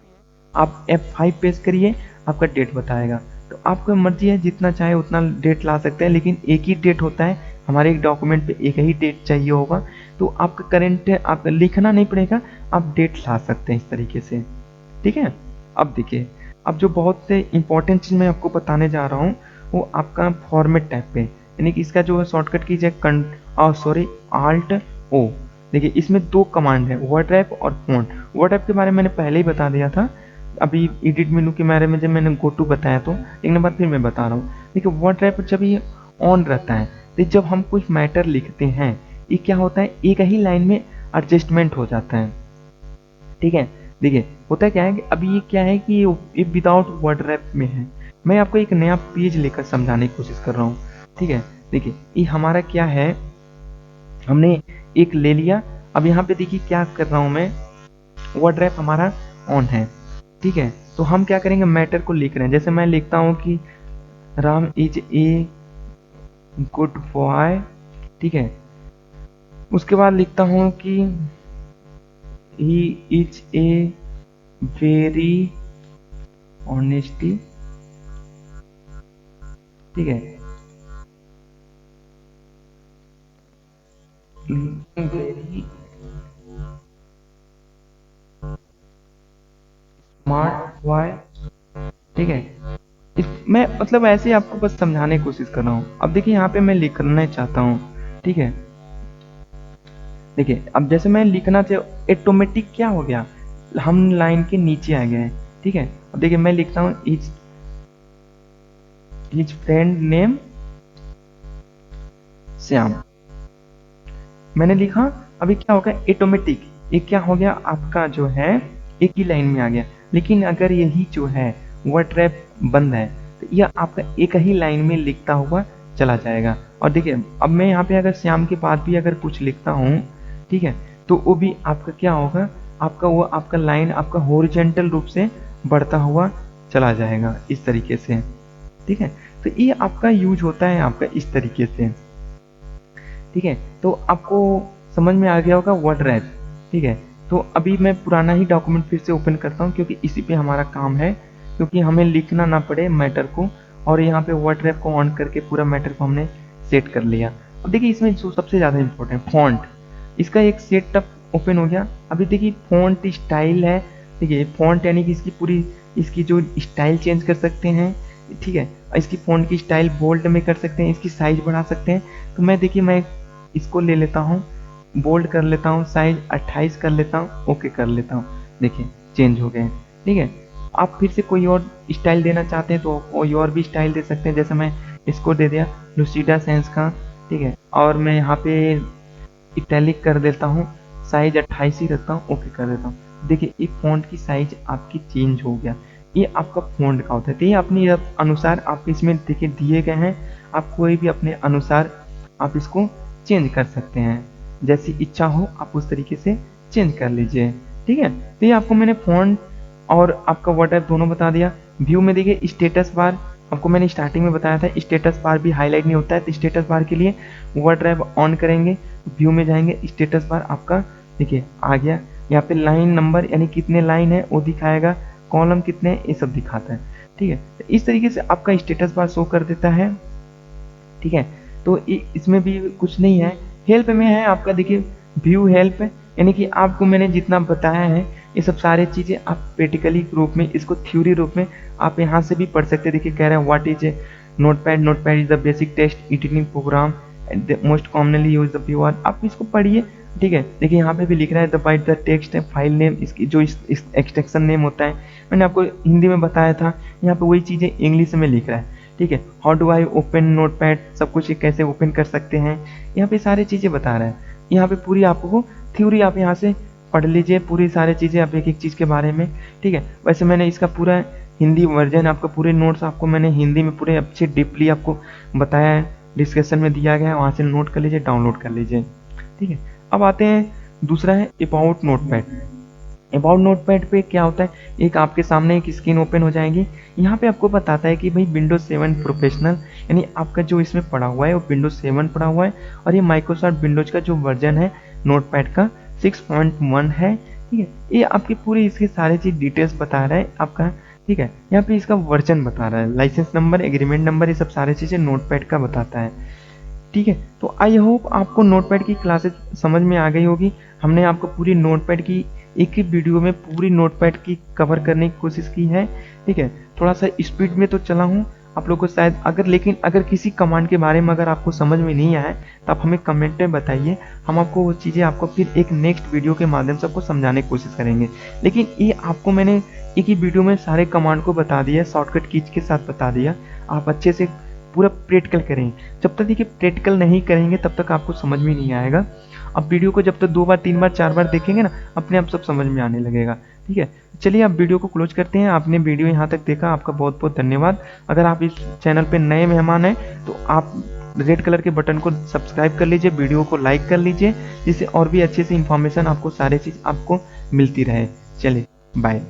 आप F5 पेश करिए, आपका डेट बताएगा। तो आपका मर्जी है जितना चाहे उतना डेट ला सकते हैं, लेकिन एक ही डेट होता है हमारे एक डॉक्यूमेंट पे, एक ही डेट चाहिए होगा। तो आपका करंट आप लिखना नहीं पड़ेगा, आप डेट ला सकते हैं इस तरीके से, ठीक है। अब देखिए, अब जो बहुत से इंपॉर्टेंट चीज़ मैं आपको बताने जा रहा हूँ वो आपका फॉर्मेट टैब पे, यानी कि इसका जो शॉर्टकट की है आल्ट ओ। देखिए इसमें 2 कमांड है, वर्ड रैप और फॉन्ट। वर्ड रैप के बारे में मैंने पहले ही बता दिया था, अभी एडिट मेनू के बारे में जब मैंने गो टू बताया तो एक नंबर फिर मैं बता रहा हूँ। देखिए वर्ड रैप जब ये ऑन रहता है तो जब हम कुछ मैटर लिखते हैं ये क्या होता है, एक ही लाइन में एडजस्टमेंट हो जाता है, ठीक है। देखिए होता क्या है कि अभी ये क्या है कि ये विदाउट वर्ड रैप में है। मैं आपको एक नया पेज लेकर समझाने की कोशिश कर रहा हूँ, ठीक है। देखिए ये हमारा क्या है, हमने एक ले लिया। अब यहाँ पे देखिए क्या कर रहा हूँ मैं, वर्ड रैप हमारा ऑन है, ठीक है। तो हम क्या करेंगे, मैटर को लिख रहे हैं। जैसे मैं लिखता हूँ कि Ram is a good boy, ठीक है। उसके बाद लिखता हूँ कि he is a very honesty, ठीक है, वेरी स्मार्ट बॉय, ठीक है। मैं मतलब ऐसे ही आपको बस समझाने की कोशिश कर रहा हूँ। अब देखिए यहाँ पे मैं लिखना चाहता हूँ, ठीक है। देखिए अब जैसे मैं लिखना चाह ऑटोमेटिक क्या हो गया, हम लाइन के नीचे आ गए हैं, ठीक है। अब देखिए मैं लिखता हूँ हिज फ्रेंड नेम श्याम, मैंने लिखा। अभी क्या होगा, ऑटोमेटिक ये क्या हो गया आपका जो है एक ही लाइन में आ गया। लेकिन अगर यही जो है वर्ड ट्रैप बंद है तो यह आपका एक ही लाइन में लिखता हुआ चला जाएगा। और देखिए अब मैं यहाँ पे अगर श्याम के बाद भी अगर कुछ लिखता हूँ, ठीक है, तो वो भी आपका क्या होगा, आपका वो आपका लाइन आपका हॉरिजॉन्टल रूप से बढ़ता हुआ चला जाएगा इस तरीके से, ठीक है। तो ये आपका यूज होता है आपका इस तरीके से, ठीक है। तो आपको समझ में आ गया होगा वर्ड रैप, ठीक है। तो अभी मैं पुराना ही डॉक्यूमेंट फिर से ओपन करता हूँ क्योंकि इसी पे हमारा काम है, क्योंकि हमें लिखना ना पड़े मैटर को। और यहाँ पे वर्ड रैप को ऑन करके पूरा मैटर को हमने सेट कर लिया। अब देखिए इसमें जो सबसे ज़्यादा इंपॉर्टेंट फॉन्ट, इसका एक सेटअप ओपन हो गया। अभी देखिए फॉन्ट स्टाइल है, ठीक है। फॉन्ट यानी कि इसकी पूरी इसकी जो स्टाइल चेंज कर सकते हैं, ठीक है। इसकी फॉन्ट की स्टाइल बोल्ड में कर सकते हैं, इसकी साइज बढ़ा सकते हैं। तो मैं देखिए मैं इसको ले लेता हूँ, बोल्ड कर लेता हूँ, साइज 28 कर लेता हूँ, ओके कर लेता हूँ। देखिए चेंज हो गए, ठीक है। आप फिर से कोई और स्टाइल देना चाहते हैं तो कोई और भी स्टाइल दे सकते हैं। जैसे मैं इसको दे दिया लुसिडा सेंस का, ठीक है। और मैं यहाँ पे इटैलिक कर देता हूँ, साइज 28 ही रखता हूँ, ओके कर देता हूँ। देखिए एक फॉन्ट की साइज आपकी चेंज हो गया। ये आपका फॉन्ट का होता है। तो ये अपने अनुसार आप इसमें देखिए दिए गए हैं, आप कोई भी अपने अनुसार आप इसको चेंज कर सकते हैं, जैसी इच्छा हो आप उस तरीके से चेंज कर लीजिए, ठीक है। तो ये आपको मैंने फॉन्ट और आपका वर्ड टाइप दोनों बता दिया। व्यू में देखिए स्टेटस बार, आपको मैंने स्टार्टिंग में बताया था स्टेटस बार भी हाईलाइट नहीं होता है, तो स्टेटस बार के लिए वर्ड ड्राइव ऑन करेंगे, व्यू में जाएंगे, स्टेटस बार आपका देखिए आ गया। यहाँ पे लाइन नंबर यानी कितने लाइन है वो दिखाएगा, कॉलम कितने ये सब दिखाता है, ठीक है। तो इस तरीके से आपका स्टेटस बार शो कर देता है, ठीक है। तो इसमें भी कुछ नहीं है। हेल्प में है आपका देखिए व्यू हेल्प, यानी कि आपको मैंने जितना बताया है ये सब सारी चीज़ें आप प्रैक्टिकली रूप में इसको थ्योरी रूप में आप यहाँ से भी पढ़ सकते हैं। देखिए कह रहे हैं what is notepad, notepad is the basic text editing programme most commonly use the view, आप इसको पढ़िए, ठीक है। देखिए यहाँ पे भी लिख रहा है द बाइट द टेक्स्ट है फाइल नेम, इसकी जो इस एक्सटेंशन नेम होता है मैंने आपको हिंदी में बताया था, यहाँ पे वही चीज़ें इंग्लिश में लिख रहा है, ठीक है। How do I open notepad, सब कुछ कैसे ओपन कर सकते हैं, यहाँ पे सारी चीज़ें बता रहा है। यहाँ पे पूरी आपको थ्योरी आप यहाँ से पढ़ लीजिए, पूरी सारी चीज़ें आप एक एक चीज़ के बारे में, ठीक है। वैसे मैंने इसका पूरा हिंदी वर्जन आपका पूरे नोट्स आपको मैंने हिंदी में पूरे अच्छे डीपली आपको बताया है, डिस्क्रिप्शन में दिया गया है, वहाँ से नोट कर लीजिए, डाउनलोड कर लीजिए, ठीक है। अब आते हैं दूसरा है अबाउट नोटपैड। अबाउट नोटपैड पे क्या होता है, एक आपके सामने एक स्क्रीन ओपन हो जाएगी, यहाँ पे आपको बताता है कि भाई विंडोज 7 प्रोफेशनल, यानी आपका जो इसमें पड़ा हुआ है वो विंडोज 7 पड़ा हुआ है, और ये माइक्रोसॉफ्ट विंडोज का जो वर्जन है नोटपैड का 6.1 है, ठीक है। ये आपकी पूरी इसकी सारी चीज़ डिटेल्स बता रहा है आपका, ठीक है। यहाँ पे इसका वर्जन बता रहा है, लाइसेंस नंबर, एग्रीमेंट नंबर, ये सब सारी चीज़ें नोटपैड का बताता है, ठीक है। तो आई होप आपको नोटपैड की क्लासेस समझ में आ गई होगी। हमने आपको पूरी नोटपैड की एक ही वीडियो में पूरी नोटपैड की कवर करने की कोशिश की है, ठीक है। थोड़ा सा स्पीड में तो चला हूँ आप लोग को शायद, अगर लेकिन अगर किसी कमांड के बारे में अगर आपको समझ में नहीं आया तो आप हमें कमेंट में बताइए, हम आपको वो चीज़ें आपको फिर एक नेक्स्ट वीडियो के माध्यम से आपको समझाने की कोशिश करेंगे। लेकिन ये आपको मैंने एक ही वीडियो में सारे कमांड को बता दिया, शॉर्टकट कीज के साथ बता दिया, आप अच्छे से पूरा प्रैक्टिकल करें। जब तक देखिए प्रैक्टिकल नहीं करेंगे तब तक आपको समझ में नहीं आएगा। अब वीडियो को जब तक 2 बार 3 बार 4 बार देखेंगे ना, अपने आप सब समझ में आने लगेगा, ठीक है। चलिए आप वीडियो को क्लोज करते हैं। आपने वीडियो यहाँ तक देखा, आपका बहुत बहुत धन्यवाद। अगर आप इस चैनल पे नए मेहमान हैं तो आप रेड कलर के बटन को सब्सक्राइब कर लीजिए, वीडियो को लाइक कर लीजिए, जिससे और भी अच्छे से इन्फॉर्मेशन आपको सारी चीज़ आपको मिलती रहे। चलिए बाय।